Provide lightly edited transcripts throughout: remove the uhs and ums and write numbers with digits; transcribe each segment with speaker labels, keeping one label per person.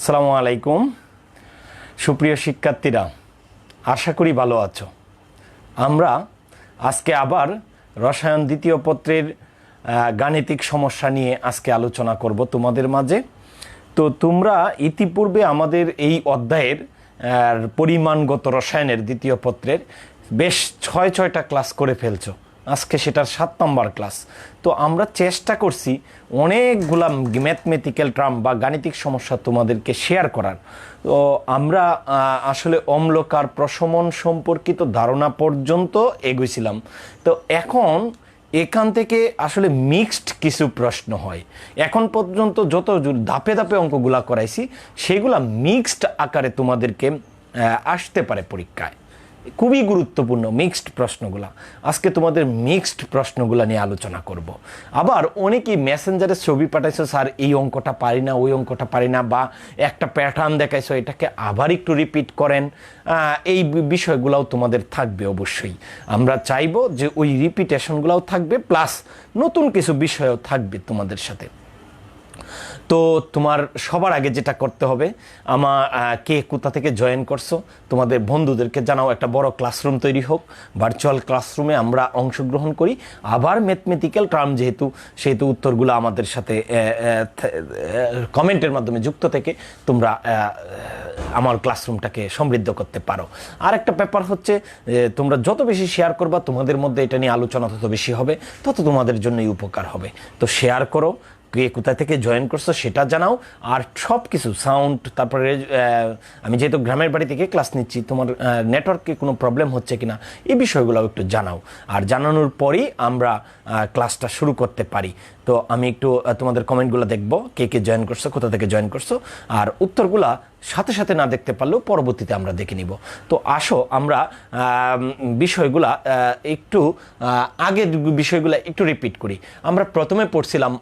Speaker 1: আসসালামু আলাইকুম সুপ্রিয় শিক্ষার্থীরা, আশা করি ভালো আছো। আমরা আজকে আবার রসায়ন দ্বিতীয় পত্রের গাণিতিক সমস্যা নিয়ে আজকে আলোচনা করব তোমাদের মাঝে। তো তোমরা ইতিপূর্বে আমাদের এই অধ্যায়ের পরিমাণগত রসায়নের দ্বিতীয় পত্রের বেশ ছয়টা ক্লাস করে ফেলছো। আজকে সেটার 7 নম্বর ক্লাস। তো আমরা চেষ্টা করছি অনেকগুলা ম্যাথমেটিক্যাল টার্ম বা গাণিতিক সমস্যা তোমাদেরকে শেয়ার করার। তো আমরা আসলে অম্লকার প্রশমন সম্পর্কিত ধারণা পর্যন্ত এগোইছিলাম। তো এখন এখান থেকে আসলে মিক্সড কিছু প্রশ্ন হয়। এখন পর্যন্ত যত ধাপে ধাপে অঙ্কগুলা করাইছি সেগুলা মিক্সড আকারে তোমাদেরকে আসতে পারে পরীক্ষায়। খুবই গুরুত্বপূর্ণ মিক্সড প্রশ্নগুলা। আজকে তোমাদের মিক্সড প্রশ্নগুলা নিয়ে আলোচনা করব। আবার অনেকেই মেসেঞ্জারে ছবি পাঠাইছো, স্যার এই অঙ্কটা পারি না, ওই অঙ্কটা পারি না, বা একটা প্যাটার্ন দেখাইছো, এটাকে আবার একটু রিপিট করেন। এই বিষয়গুলোও তোমাদের থাকবে অবশ্যই। আমরা চাইবো যে ওই রিপিটেশনগুলোও থাকবে, প্লাস নতুন কিছু বিষয়ও থাকবে তোমাদের সাথে। তো তোমার সবার আগে যেটা করতে হবে, কে কোথা থেকে জয়েন করছো তোমাদের বন্ধুদেরকে জানাও। একটা বড় ক্লাসরুম তৈরি হোক, ভার্চুয়াল ক্লাসরুমে আমরা অংশগ্রহণ করি। আবার ম্যাথমেটিক্যাল টার্ম সেহেতু উত্তরগুলো আমাদের সাথে কমেন্টের মাধ্যমে যুক্ত থেকে তোমরা আমার ক্লাসরুমটাকে সমৃদ্ধ করতে পারো। আর একটা ব্যাপার হচ্ছে, তোমরা যত বেশি শেয়ার করবা তোমাদের মধ্যে এটা নিয়ে আলোচনা তত বেশি হবে, তত তোমাদের জন্যই উপকার হবে। তো শেয়ার করো, কে কোথা থেকে জয়েন করছো সেটা জানাও। আর সব কিছু সাউন্ড, তারপরে আমি যেহেতু গ্রামের বাড়ি থেকে ক্লাস নিচ্ছি, তোমার নেটওয়ার্কে কোনো প্রবলেম হচ্ছে কিনা এই বিষয়গুলোও একটু জানাও। আর জানানোর পরেই আমরা ক্লাসটা শুরু করতে পারি। তো আমি একটু তোমাদের কমেন্টগুলো দেখবো, কে কে জয়েন করছো, কোথা থেকে জয়েন করছো। আর উত্তরগুলা সাথে সাথে না দেখতে পারলেও পরবর্তীতে আমরা দেখে নিব। তো আসো আমরা বিষয়গুলা একটু আগের বিষয়গুলো একটু রিপিট করি। আমরা প্রথমে পড়ছিলাম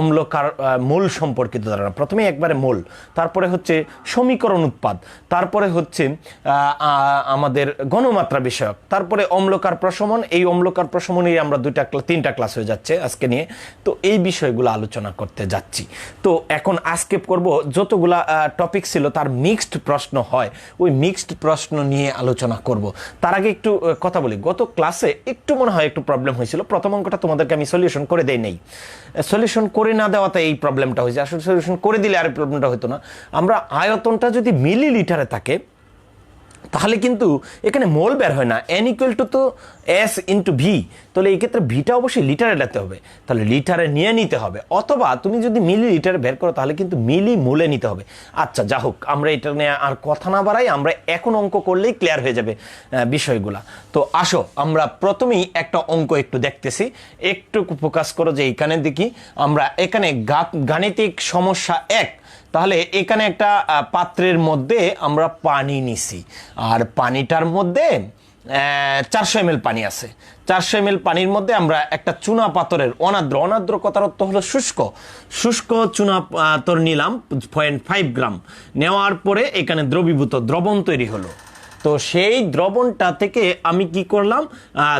Speaker 1: অম্লকার মূল সম্পর্কিত ধারণা। প্রথমে একবারে মূল, তারপরে হচ্ছে সমীকরণ উৎপাদ, তারপরে হচ্ছে আমাদের গণমাত্রা বিষয়ক, তারপরে অম্লকার প্রশমন। এই অম্লকার প্রশমনেই আমরা 3টা ক্লাস হয়ে যাচ্ছে আজকে নিয়ে। তো এই বিষয়গুলো আলোচনা করতে যাচ্ছি। তো এখন আজকে করব যতগুলা টপিক ছিল তার মিক্সড প্রশ্ন হয়, ওই মিক্সড প্রশ্ন নিয়ে আলোচনা করব। তার আগে একটু কথা বলি, গত ক্লাসে একটু মনে হয় একটু প্রবলেম হয়েছিল। প্রথম অঙ্কটা তোমাদেরকে আমি সলিউশন করে দেই নাই। সলিউশন করে না দেওয়াতে এই প্রবলেমটা হয়েছে। আসলে সলিউশন করে দিলে আর প্রবলেমটা হতো না। আমরা আয়তনটা যদি মিলিলিটারে থাকে তাহলে কিন্তু এখানে মোল বের হয় না। n = তো S × V, তাহলে এই ক্ষেত্রে ভিটা অবশ্যই লিটারে নিতে হবে, তাহলে লিটারে নিয়ে নিতে হবে। অথবা তুমি যদি মিলি লিটারে বের করো তাহলে কিন্তু মিলি মোলে নিতে হবে। আচ্ছা, যা হোক, আমরা এটা নিয়ে আর কথা না বাড়াই, আমরা এখন অঙ্ক করলেই ক্লিয়ার হয়ে যাবে বিষয়গুলা। তো আসো আমরা প্রথমেই একটা অঙ্ক একটু দেখতেছি, একটু ফোকাস করো যে এইখানে দেখি। আমরা এখানে গাণিতিক সমস্যা 1। তাহলে এখানে একটা পাত্রের মধ্যে আমরা পানি নিছি, আর পানিটার মধ্যে 400 ml পানি আছে। 400 ml পানির মধ্যে আমরা একটা চুনা পাথরের অনাদ্র কথার অর্থ হলো শুষ্ক চুনা পাথর নিলাম 0.5 গ্রাম। নেওয়ার পরে এখানে দ্রবীভূত দ্রবণ তৈরি হলো। তো সেই দ্রবণটা থেকে আমি কি করলাম,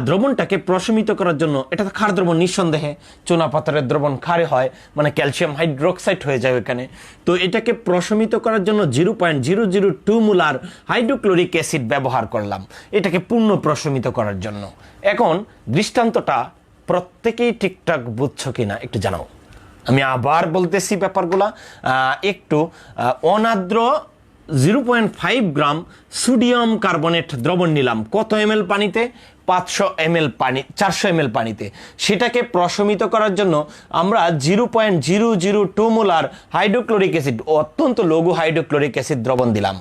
Speaker 1: দ্রবণটাকে প্রশমিত করার জন্য, এটা তো ক্ষার দ্রবণ নিঃসন্দেহে, চুনা পাথরের দ্রবণ ক্ষারে হয়, মানে ক্যালসিয়াম হাইড্রোক্সাইড হয়ে যায় ওখানে। তো এটাকে প্রশমিত করার জন্য 0.002 মোলার হাইড্রোক্লোরিক অ্যাসিড ব্যবহার করলাম এটাকে পূর্ণ প্রশমিত করার জন্য। এখন দৃষ্টান্তটা প্রত্যেকেই ঠিকঠাক বুঝছো কিনা একটু জানাও। আমি আবার বলতেছি ব্যাপারগুলা একটু। অনাদ্র 0.5 গ্রাম সোডিয়াম কার্বনেট দ্রবণ নিলাম কত ml পানিতে, 500 ml পানি, 400 ml পানিতে। সেটাকে প্রশমিত করার জন্য আমরা 0.002 মোলার হাইড্রোক্লোরিক অ্যাসিড, অত্যন্ত লঘু হাইড্রোক্লোরিক অ্যাসিড দ্রবণ দিলাম।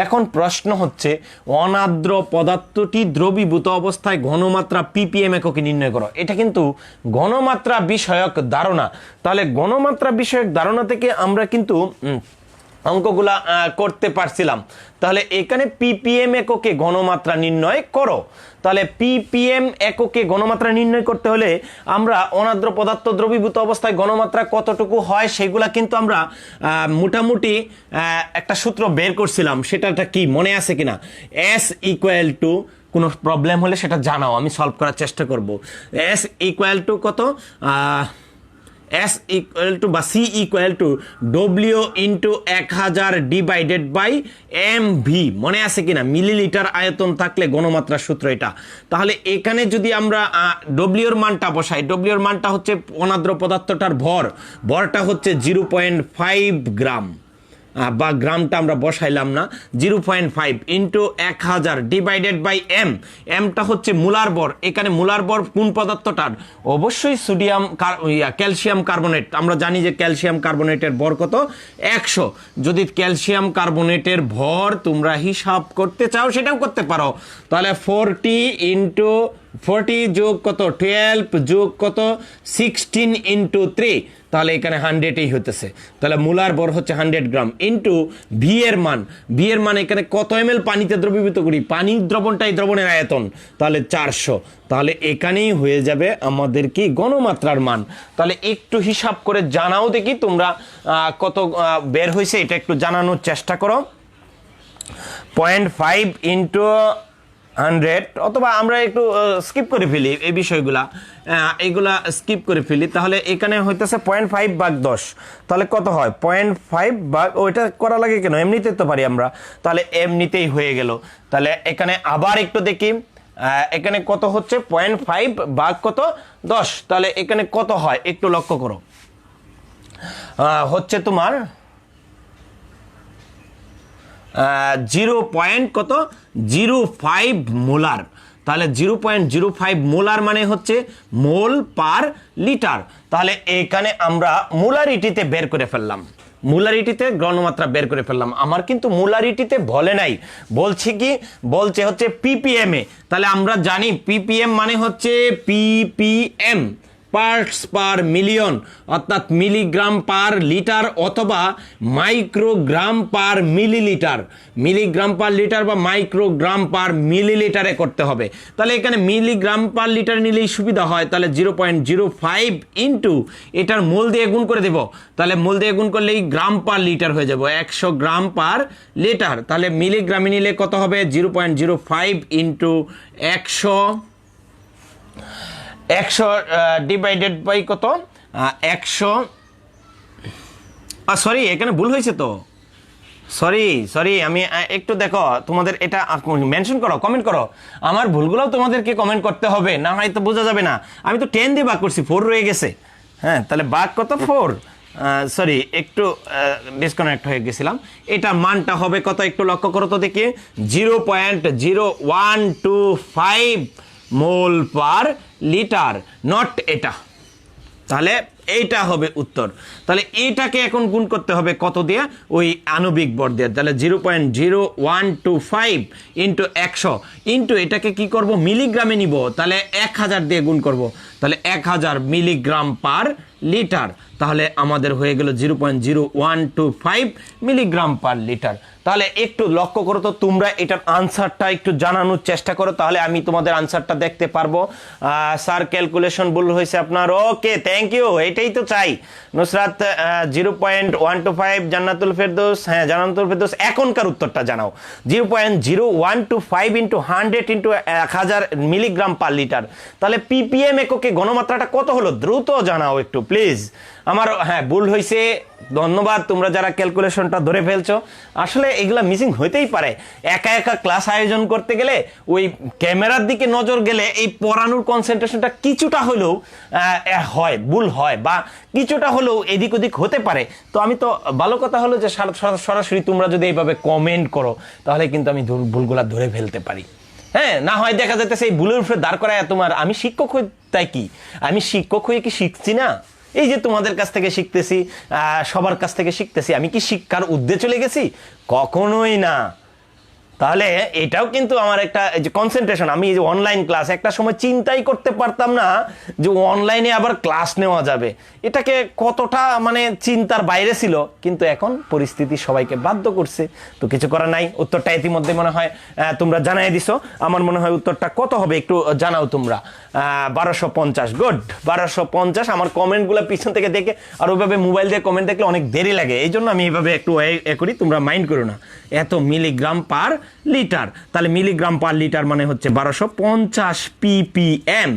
Speaker 1: এখন প্রশ্ন হচ্ছে, অনাদ্র পদার্থটি দ্রবীভূত অবস্থায় ঘনমাত্রা ppm এককে নির্ণয় করো। এটা কিন্তু ঘনমাত্রা বিষয়ক ধারণা। তাহলে ঘনমাত্রা বিষয়ক ধারণা থেকে আমরা কিন্তু অঙ্কগুলা করতে পারছিলাম। তাহলে এখানে ppm এককে ঘনমাত্রা নির্ণয় করো। তাহলে ppm এককে ঘনমাত্রা নির্ণয় করতে হলে আমরা অনাদ্র পদার্থ দ্রবীভূত অবস্থায় ঘনমাত্রা কতটুকু হয় সেগুলা কিন্তু আমরা মোটামুটি একটা সূত্র বের করছিলাম। সেটা কি মনে আছে কিনা? S = কোনো প্রবলেম হলে সেটা জানাও, আমি সলভ করার চেষ্টা করব। S = কত? এস ইকুয়াল টু বা C equal to W into 1000 divided by M V. মনে আছে কিনা? মিলিলিটার আয়তন থাকলে ঘনমাত্রার সূত্র এটা। তাহলে এখানে যদি আমরা ডব্লিউর মানটা বসাই, ডব্লিউর মানটা হচ্ছে অনাদ্র পদার্থটার ভরটা হচ্ছে 0.5 গ্রাম, বা গ্রামটা আমরা বসাইলাম না, 0.5 ইন্টু 1000 ডিভাইডেড বাই এমটা হচ্ছে মোলার ভর। এখানে মোলার ভর কোন পদার্থটার? অবশ্যই ক্যালসিয়াম কার্বনেট। আমরা জানি যে ক্যালসিয়াম কার্বনেটের ভর কত? 100। যদি ক্যালসিয়াম কার্বনেটের ভর তোমরা হিসাব করতে চাও সেটাও করতে পারো। তাহলে 40 ইন্টু 40 যোগ কত? 12 যোগ কত? 16 ইন্টু 3, তাহলে এখানে 100ই হতেছে। তাহলে মোলার ভর হচ্ছে 100 গ্রাম ইন্টু ভি এর মান এখানে কত এমএল পানিতে দ্রবীভূত করি? পানির দ্রবণটাই দ্রবণের আয়তন, তাহলে 400। তাহলে এখানেই হয়ে যাবে আমাদের কি ঘনমাত্রার মান। তাহলে একটু হিসাব করে জানাও দেখি তোমরা কত বের হয়েছে, এটা একটু জানানোর চেষ্টা করো। 0.5 ইন্টু 100, অথবা আমরা একটু স্কিপ করে ফেলি এই বিষয়গুলা, এইগুলা স্কিপ করে ফেলি। তাহলে এখানে হইতেছে 0.5 ভাগ 10, তাহলে কত হয়? 0.5 ভাগ, ওইটা করা লাগে কেন? এমনিতে তো পারি আমরা, তাহলে এমনিতেই হয়ে গেল। তাহলে এখানে আবার একটু দেখি, এখানে কত হচ্ছে? 0.5 ভাগ কত? 10। তাহলে এখানে কত হয় একটু লক্ষ্য করো, হচ্ছে তোমার 0.05 মোলার। তাহলে 0.05 মোলার মানে হচ্ছে মোল পার লিটার। তাহলে এখানে আমরা মোলারিটিতে বের করে ফেললাম, মোলারিটিতে ঘনমাত্রা বের করে ফেললাম। আমার কিন্তু মোলারিটিতে বলে নাই, বলছে কি? বলছে হচ্ছে পিপিএম এ। তাহলে আমরা জানি পিপিএম মানে হচ্ছে পিপিএম, পার্টস পার মিলিয়ন, অর্থাৎ মিলিগ্রাম পার লিটার অথবা microgram per millilitre. Milligram per litre বা মাইক্রোগ্রাম পার মিলিলিটারে করতে হবে। তাহলে এখানে মিলিগ্রাম পার লিটার নিলেই সুবিধা হয়। তাহলে 0.05 ইন্টু এটার মোল দিয়ে গুণ করে দেব। তাহলে মোল দিয়ে গুণ করলেই গ্রাম পার লিটার হয়ে যাব, 100 গ্রাম পার লিটার। তাহলে মিলিগ্রামে নিলে কত হবে? 0.05 ইন্টু 100 ডিভাইডেড বাই কত? 100, সরি এখানে ভুল হয়েছে তো, সরি আমি একটু দেখো, তোমাদের এটা মেনশন করো, কমেন্ট করো। আমার ভুলগুলোও তোমাদেরকে কমেন্ট করতে হবে, না হয় তো বোঝা যাবে না। আমি তো 10 দিয়ে ভাগ করছি, 4 রয়ে গেছে। হ্যাঁ, তাহলে ভাগ কত? 4। সরি, একটু ডিসকানেক্ট হয়ে গেছিলাম। এটা মানটা হবে কত একটু লক্ষ্য করো তো দেখি, 0.0125 মোল পার লিটার, নট এটা। তাহলে এইটা হবে উত্তর। তাহলে এইটাকে এখন গুণ করতে হবে কত দিয়ে? ওই আণবিক ভর দিয়ে। তাহলে 0.0125 ইন্টু 100 ইন্টু এটাকে কি করব? মিলিগ্রামে নিব। তাহলে 1000 দিয়ে গুণ করব। তাহলে 1000 মিলিগ্রাম পার লিটার। তাহলে আমাদের হয়ে গেল 0.0125 মিলিগ্রাম পার লিটার। তাহলে একটু লক্ষ্য করো তো, তোমরা এটার আনসারটা একটু জানানোর চেষ্টা করো, তাহলে আমি তোমাদের আনসারটা দেখতে পারবো। স্যার ক্যালকুলেশন ভুল হয়েছে আপনার, ওকে থ্যাংক ইউ, এটাই তো চাই। নুসরাত 0.125, জান্নাতুল ফেরদৌস, হ্যাঁ জান্নাতুল ফেরদৌস এখনকার উত্তরটা জানাও। 0.0125 into 100 into 1000 milligram per litre. তাহলে পিপিএম এককে ঘনমাত্রাটা কত হলো? দ্রুত জানাও একটু প্লিজ। আমার হ্যাঁ ভুল হয়েছে, ধন্যবাদ তোমরা যারা ক্যালকুলেশনটা ধরে ফেলছো। আসলে এগুলা মিসিং হইতেই পারে, একা একা ক্লাস আয়োজন করতে গেলে ওই ক্যামেরার দিকে নজর গেলে এই পড়ানোর কনসেন্ট্রেশনটা কিছুটা হলেও হয়, ভুল হয়, বা কিছুটা হলেও এদিক ওদিক হতে পারে। তো আমি তো ভালো কথা হলো যে সরাসরি তোমরা যদি এইভাবে কমেন্ট করো, তাহলে কিন্তু আমি ভুলগুলা ধরে ফেলতে পারি। হ্যাঁ, না হয় দেখা যাইতেছে এই ভুলের উপরে দাঁড় করায় তোমার, আমি শিক্ষক হই তাই কি, আমি শিক্ষক হয়ে কি শিখছি না? এই যে তোমাদের কাছ থেকে শিখতেছি, সবার কাছ থেকে শিখতেছি, আমি কি শিক্ষার উদ্দেশ্যে চলে গেছি? কখনোই না। তাহলে এটাও কিন্তু আমার একটা যে কনসেন্ট্রেশন। আমি এই যে অনলাইন ক্লাস, একটা সময় চিন্তাই করতে পারতাম না যে অনলাইনে আবার ক্লাস নেওয়া যাবে, এটাকে কতটা মানে চিন্তার বাইরে ছিল, কিন্তু এখন পরিস্থিতি সবাইকে বাধ্য করছে, তো কিছু করার নাই। উত্তরটা ইতিমধ্যে মনে হয় তোমরা জানাই দিছো। আমার মনে হয় উত্তরটা কত হবে একটু জানাও তোমরা। 1250, গুড, 1250। আমার কমেন্টগুলো পিছন থেকে দেখে, আর ওইভাবে মোবাইল দিয়ে কমেন্ট দেখলে অনেক দেরি লাগে, এই জন্য আমি এইভাবে একটু করি, তোমরা মাইন্ড করো না। এত মিলিগ্রাম পার লিটার, তাহলে মিলিগ্রাম পার লিটার মানে হচ্ছে 1250 ppm।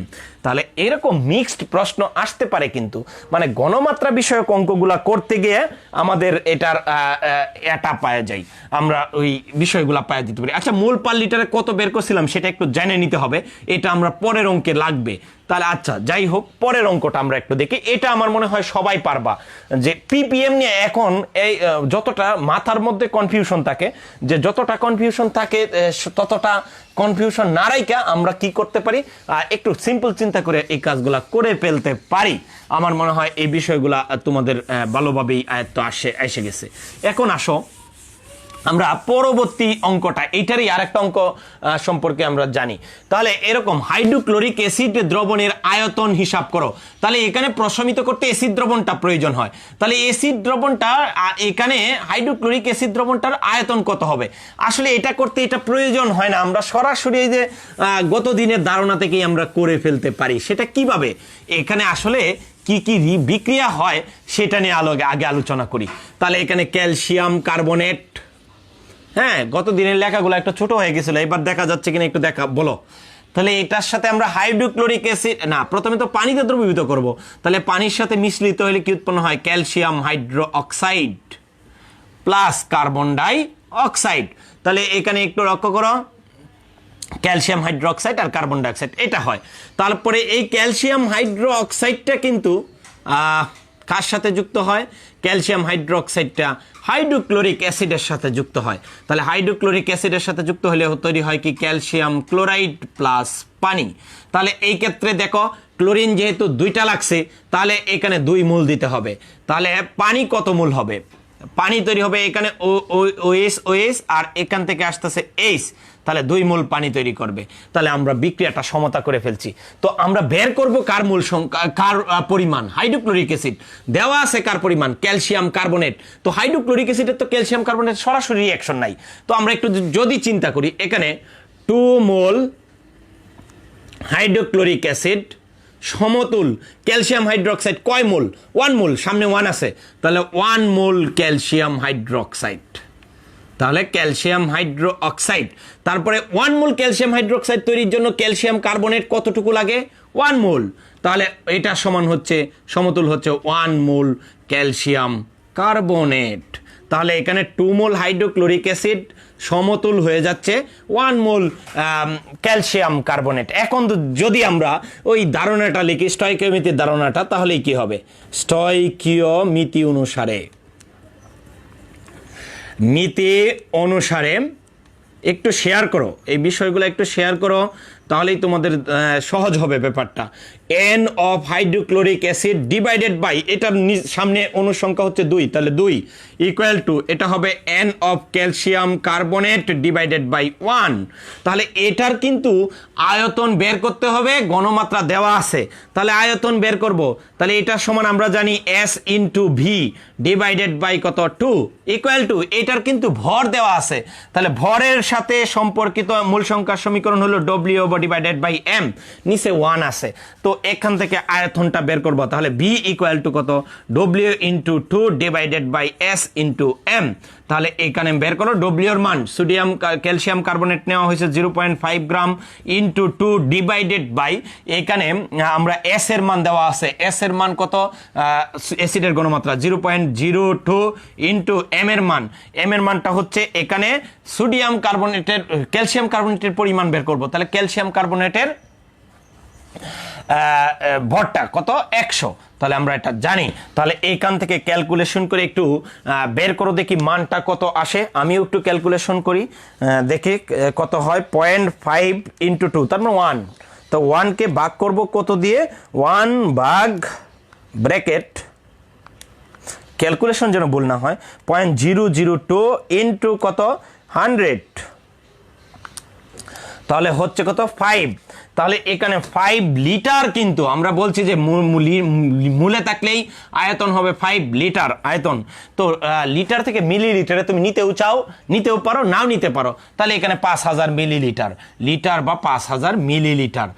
Speaker 1: তাহলে এরকম মিক্সড প্রশ্ন আসতে পারে, কিন্তু মানে গণমাত্রা বিষয়ক অঙ্কগুলা করতে গিয়ে আমাদের এটার এটা পাওয়া যায়, আমরা ওই বিষয়গুলা পাওয়া দিতে পারি। আচ্ছা, মোল পার লিটারে কত বের করছিলাম সেটা একটু জেনে নিতে হবে, এটা আমরা পরের অঙ্কে লাগবে। তাহলে আচ্ছা যাই হোক, পরের অঙ্কটা আমরা একটু দেখি। এটা আমার মনে হয় সবাই পারবা, যে পিপিএম নিয়ে এখন এই যতটা মাথার মধ্যে কনফিউশন থাকে, যে যতটা কনফিউশন থাকে ততটা কনফিউশন না রাইকা আমরা কি করতে পারি, একটু সিম্পল চিন্তা করে এই কাজগুলা করে ফেলতে পারি। আমার মনে হয় এই বিষয়গুলা তোমাদের ভালোভাবেই আয়ত্ত এসে গেছে। এখন আসো আমরা পরবর্তী অঙ্কটা, এইটারই আরেকটা অঙ্ক সম্পর্কে আমরা জানি। তাহলে এরকম হাইড্রোক্লোরিক অ্যাসিড দ্রবণের আয়তন হিসাব করো। তাহলে এখানে প্রশমিত করতে অ্যাসিড দ্রবণটা প্রয়োজন হয়। তাহলে অ্যাসিড দ্রবণটা, এখানে হাইড্রোক্লোরিক অ্যাসিড দ্রবণটার আয়তন কত হবে? আসলে এটা করতে এটা প্রয়োজন হয় না, আমরা সরাসরি এই যে গত দিনের ধারণা থেকেই আমরা করে ফেলতে পারি। সেটা কিভাবে? এখানে আসলে কি কি বিক্রিয়া হয় সেটা নিয়ে আগে আলোচনা করি। তাহলে এখানে ক্যালসিয়াম কার্বনেট, হ্যাঁ গত দিনের লেখাগুলো একটা ছোট হয়ে গেছিল, এবার দেখা যাচ্ছে কিনা একটু দেখা বলো। তাহলে এটার সাথে আমরা হাইড্রোক্লোরিক অ্যাসিড, না প্রথমে তো পানিতে দ্রবীভূত করব। তাহলে পানির সাথে মিশ্রিত হলে কি উৎপন্ন হয়? Calcium hydroxide plus carbon dioxide. তাহলে এখানে একটু লক্ষ্য করো, ক্যালসিয়াম হাইড্রো অক্সাইড আর কার্বন ডাই অক্সাইড এটা হয়। তারপরে এই ক্যালসিয়াম হাইড্রো অক্সাইডটা কিন্তু কার সাথে যুক্ত হয়? ক্যালসিয়াম হাইড্রোক্সাইডটা হাইড্রোক্লোরিক অ্যাসিডের সাথে যুক্ত হয়। তাহলে হাইড্রোক্লোরিক অ্যাসিডের সাথে যুক্ত হলে তৈরি হয় কি? ক্যালসিয়াম ক্লোরাইড প্লাস পানি। তাহলে এই ক্ষেত্রে দেখো ক্লোরিন যেহেতু 2টা লাগছে, তাহলে এখানে 2 মোল দিতে হবে। তাহলে পানি কত মোল হবে? পানি তৈরি হবে এখানে OS আর এখান থেকে আসতেছে H, তাহলে 2 মোল পানি তৈরি করবে। তাহলে আমরা বিক্রিয়াটা সমতা করে ফেলছি। তো আমরা বের করব কার মোল সংখ্যা, কার পরিমাণ? হাইড্রোক্লোরিক অ্যাসিড দেওয়া আছে, কার পরিমাণ? Calcium carbonate. তো হাইড্রোক্লোরিক অ্যাসিডের তো ক্যালসিয়াম কার্বনেট সরাসরি রিঅ্যাকশন নাই। তো আমরা একটু যদি চিন্তা করি, এখানে 2 মোল হাইড্রোক্লোরিক অ্যাসিড সমতুল ক্যালসিয়াম হাইড্রোক্সাইড কয় মোল? 1 মোল, সামনে 1 আছে, তাহলে 1 মোল ক্যালসিয়াম হাইড্রোক্সাইড। তাহলে ক্যালসিয়াম হাইড্রো অক্সাইড, তারপরে 1 মোল ক্যালসিয়াম হাইড্রোক্সাইড তৈরির জন্য ক্যালসিয়াম কার্বনেট কতটুকু লাগে? 1 মোল। তাহলে এটা সমান হচ্ছে, সমতুল হচ্ছে 1 মোল ক্যালসিয়াম কার্বনেট। তাহলে এখানে 2 মোল হাইড্রোক্লোরিক অ্যাসিড সমতুল হয়ে যাচ্ছে 1 মোল ক্যালসিয়াম কার্বনেট। এখন যদি আমরা ওই ধারণাটা লিখি, স্টয়কিওমেট্রির ধারণাটা, তাহলেই কি হবে? স্টয়কিওমেট্রি অনুসারে একটু শেয়ার করো, এই বিষয়গুলো একটু শেয়ার করো, তাহলেই তোমাদের সহজ হবে ব্যাপারটা। N of hydrochloric acid divided by, এটার সামনে অনুসংখ্যা হচ্ছে 2, তাহলে 2 ইকুয়াল টু এটা হবে N of calcium carbonate divided by 1। তাহলে এটার কিন্তু আয়তন বের করতে হবে, ঘনমাত্রা দেওয়া আছে, তাহলে আয়তন বের করব। তাহলে এটার সমান আমরা জানি S into V divided by কত? 2 ইকুয়াল টু, এটার কিন্তু ভর দেওয়া আছে, তাহলে ভরের সাথে সম্পর্কিত মূল সংখ্যার সমীকরণ হলো W ডিভাইডেড বাই M, নিচে 1 আছে। তো এখান থেকে আয়তনটা বের করব। তাহলে V ইকুয়াল টু কত? W into 2 divided by S into M। তাহলে এখানে বের করো W এর মান। সোডিয়াম ক্যালসিয়াম কার্বনেট নেওয়া হয়েছে 0.5 গ্রাম ইন্টু 2 ডিভাইডেড বাই, এখানে আমরা S এর মান দেওয়া আছে, S এর মান কত? অ্যাসিডের ঘনমাত্রা 0.02 ইন্টু M এর মান, M এর মানটা হচ্ছে এখানে সোডিয়াম কার্বনেটের, ক্যালসিয়াম কার্বনেটের পরিমাণ বের করব। তাহলে ক্যালসিয়াম কার্বনেটের ভরটা কত? 100। তাহলে আমরা এটা জানি। তাহলে এইখান থেকে ক্যালকুলেশন করে একটু বের করো দেখি মানটা কত আসে। আমিও একটু ক্যালকুলেশন করি, দেখি কত হয়। 0.5 ইন্টু 2, তার মানে 1। তো 1কে ভাগ করব কত দিয়ে? 1 ভাগ ব্র্যাকেট, ক্যালকুলেশন যেন ভুল না হয়, 0.002 ইন্টু কত? 100, তাহলে হচ্ছে কত? 5। তাহলে এখানে 5 লিটার, কিন্তু আমরা বলছি যে মূলে থাকলেই আয়তন হবে 5 লিটার আয়তন। তো লিটার থেকে মিলিলিটারে তুমি নিতেও পারো, নাও নিতে পারো। তাহলে এখানে 5000 মিলিলিটার, লিটার বা 5000 মিলিলিটার।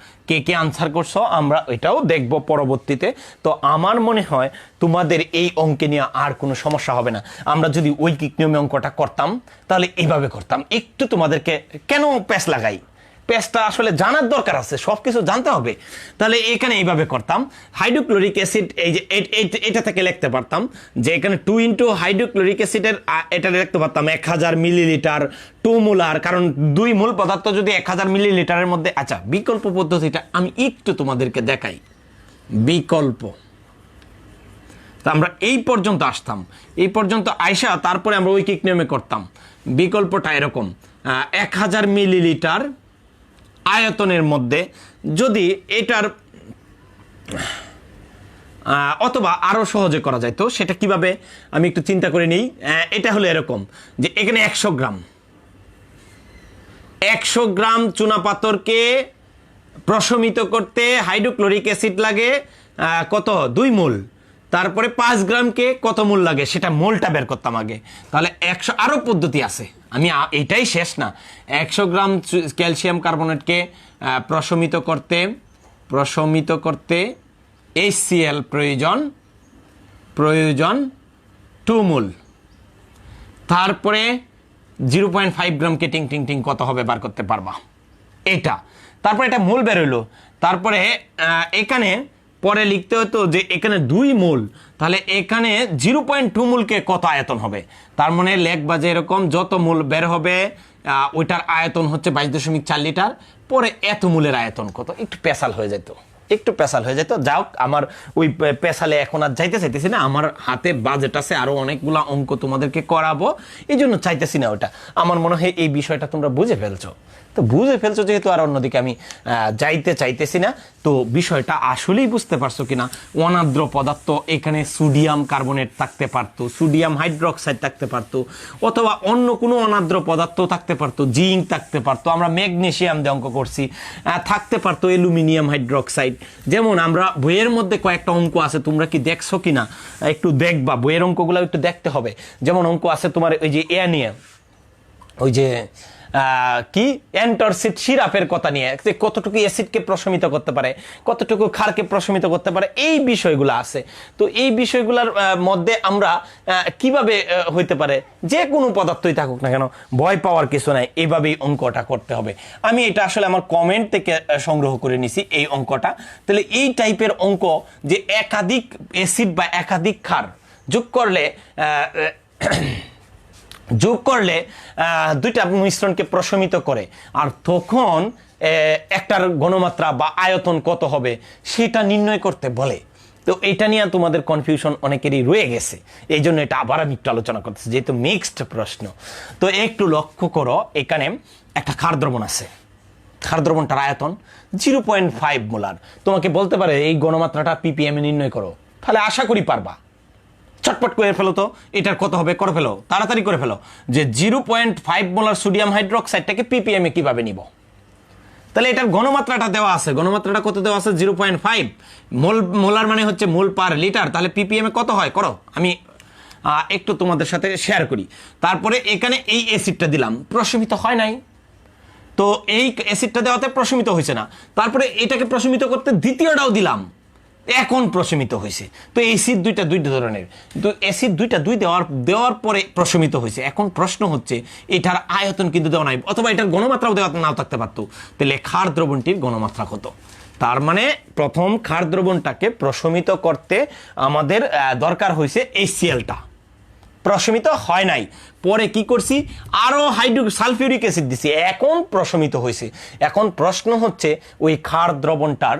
Speaker 1: কে আনসার করছো আমরা এটাও দেখব পরবর্তীতে। তো আমার মনে হয় তোমাদের এই অঙ্কে নিয়ে আর কোনো সমস্যা হবে না। আমরা যদি ঐকিক নিয়মে অঙ্কটা করতাম তাহলে এইভাবে করতাম। একটু তোমাদেরকে কেন প্যাচ লাগাই, পেজটা আসলে জানার দরকার আছে, সবকিছু জানতে হবে। তাহলে এখানে এইভাবে করতাম, হাইড্রোক্লোরিক অ্যাসিড এই যে এটা থেকে লিখতে পারতাম যে এখানে 2 ইন্টু হাইড্রোক্লোরিক অ্যাসিডের এটা লিখতে পারতাম 1000 মিলিলিটার 2 মোলার, কারণ 2 মূল পদার্থ যদি 1000 মিলিলিটারের মধ্যে। আচ্ছা, বিকল্প পদ্ধতিটা আমি একটু তোমাদেরকে দেখাই। বিকল্প, আমরা এই পর্যন্ত আসতাম, এই পর্যন্ত আইসা তারপরে আমরা ঐকিক নিয়মে করতাম। বিকল্পটা এরকম, 1000 মিলিলিটার আয়তনের মধ্যে যদি এটার অথবা আরো সহজে করা যায়, তো সেটা কিভাবে আমি একটু চিন্তা করে নিই। এটা হলো এরকম যে এখানে 100 গ্রাম চুনাপাথরকে প্রশমিত করতে হাইড্রোক্লোরিক অ্যাসিড লাগে কত, 2 মোল। তারপরে 5 গ্রামকে কত মোল লাগে সেটা মোলটা বের করতাম আগে। তাহলে 100, আরো পদ্ধতি আছে, আমি এটাই শেষ না। 100 গ্রাম ক্যালসিয়াম কার্বনেটকে প্রশমিত করতে HCl প্রয়োজন 2 মোল। তারপরে 0.5 গ্রামকে টিং কত হবে বার করতে পারবা এটা। তারপরে এটা মোল বের হইলো। তারপরে এখানে পরে লিখতে হতো যে এখানে 2 মোল, তাহলে এখানে 0.2 মোলকে কত আয়তন হবে। তার মানে লেখবা যে এরকম যত মোল বের হবে ওইটার আয়তন হচ্ছে 22.4 লিটার, পরে এত মোলের আয়তন কত। একটু পেশাল হয়ে যেত, যাও আমার ওই পেশালে এখন আর চাইতেছি না। আমার হাতে বাজেট আছে, আরো অনেকগুলা অঙ্ক তোমাদেরকে করাবো, এই জন্য চাইতেছি না ওটা। আমার মনে হয় এই বিষয়টা তোমরা বুঝে ফেলছো, তো বুঝে ফেলছো যেহেতু আর অন্যদিকে আমি যাইতে চাইতেছি না। তো বিষয়টা আসলেই বুঝতে পারছো কিনা। অনাদ্র পদার্থ, এখানে সোডিয়াম কার্বনেট থাকতে পারতো, সোডিয়াম হাইড্রোক্সাইড থাকতে পারতো, অথবা অন্য কোনো অনাদ্র পদার্থ থাকতে পারতো, জিঙ্ক থাকতে পারতো, আমরা ম্যাগনেসিয়াম দিয়ে অঙ্ক করছি, থাকতে পারতো অ্যালুমিনিয়াম হাইড্রোক্সাইড। যেমন আমরা বইয়ের মধ্যে কয়েকটা অঙ্ক আছে, তোমরা কি দেখছো কিনা একটু দেখবা, বইয়ের অঙ্কগুলো একটু দেখতে হবে। যেমন অঙ্ক আছে তোমার ওই যে নিয়ে, ওই যে কি অ্যান্টারসিড সিরাপের কথা নিয়ে, কতটুকু অ্যাসিডকে প্রশমিত করতে পারে, কতটুকু ক্ষারকে প্রশমিত করতে পারে, এই বিষয়গুলো আছে। তো এই বিষয়গুলোর মধ্যে আমরা কিভাবে হইতে পারে, যে কোনো পদার্থই থাকুক না কেন, ভয় পাওয়ার কিছু নাই, এইভাবেই অঙ্কটা করতে হবে। আমি এটা আসলে আমার কমেন্ট থেকে সংগ্রহ করে নিছি এই অঙ্কটা। তাহলে এই টাইপের অঙ্ক যে একাধিক অ্যাসিড বা একাধিক ক্ষার যোগ করলে দুইটা মিশ্রণকে প্রশমিত করে, আর তখন একটার ঘনমাত্রা বা আয়তন কত হবে সেটা নির্ণয় করতে বলে। তো এটা নিয়ে তোমাদের কনফিউশন অনেকেরই রয়ে গেছে, এই জন্য এটা আবার আমি একটু আলোচনা করতেছি, যেহেতু মিক্সড প্রশ্ন। তো একটু লক্ষ্য করো, এখানে একটা ক্ষার দ্রবণ আছে, ক্ষার দ্রবণটার আয়তন 0.5 মোলার। তোমাকে বলতে পারে এই ঘনমাত্রাটা ppm এ নির্ণয় করো, তাহলে আশা করি পারবা। চটপট করে ফেলো তো, এটার কত হবে করে ফেলো, তাড়াতাড়ি করে ফেলো, যে 0.5 মোলার সোডিয়াম হাইড্রোক্সাইডটাকে ppm এ কিভাবে নিব। তাহলে এটার ঘনমাত্রাটা দেওয়া আছে, ঘনমাত্রাটা কত দেওয়া আছে, 0.5 মোলার মানে হচ্ছে মোল পার লিটার। তাহলে ppm এ কত হয় করো, আমি একটু তোমাদের সাথে শেয়ার করি। তারপরে এখানে এই অ্যাসিডটা দিলাম, প্রশমিত হয় নাই, তো এই অ্যাসিডটা দেওয়াতে প্রশমিত হয়েছে না। তারপরে এটাকে প্রশমিত করতে দ্বিতীয়টাও দিলাম, এখন প্রশমিত হয়েছে। তো অ্যাসিড দুই ধরনের, কিন্তু অ্যাসিড দুই দেওয়ার পরে প্রশমিত হয়েছে। এখন প্রশ্ন হচ্ছে এটার আয়তন কিন্তু দেওয়া নাই, অথবা এটার ঘনমাত্রাও দেওয়া নাও থাকতে পারতো। তাহলে ক্ষার দ্রবণটির ঘনমাত্রা কত। তার মানে প্রথম ক্ষার দ্রবণটাকে প্রশমিত করতে আমাদের দরকার হয়েছে HClটা, প্রশমিত হয় নাই। পরে কি করছি, আরো সালফিউরিক অ্যাসিড দিছি, এখন প্রশমিত হয়েছে। এখন প্রশ্ন হচ্ছে ওই ক্ষার দ্রবণটার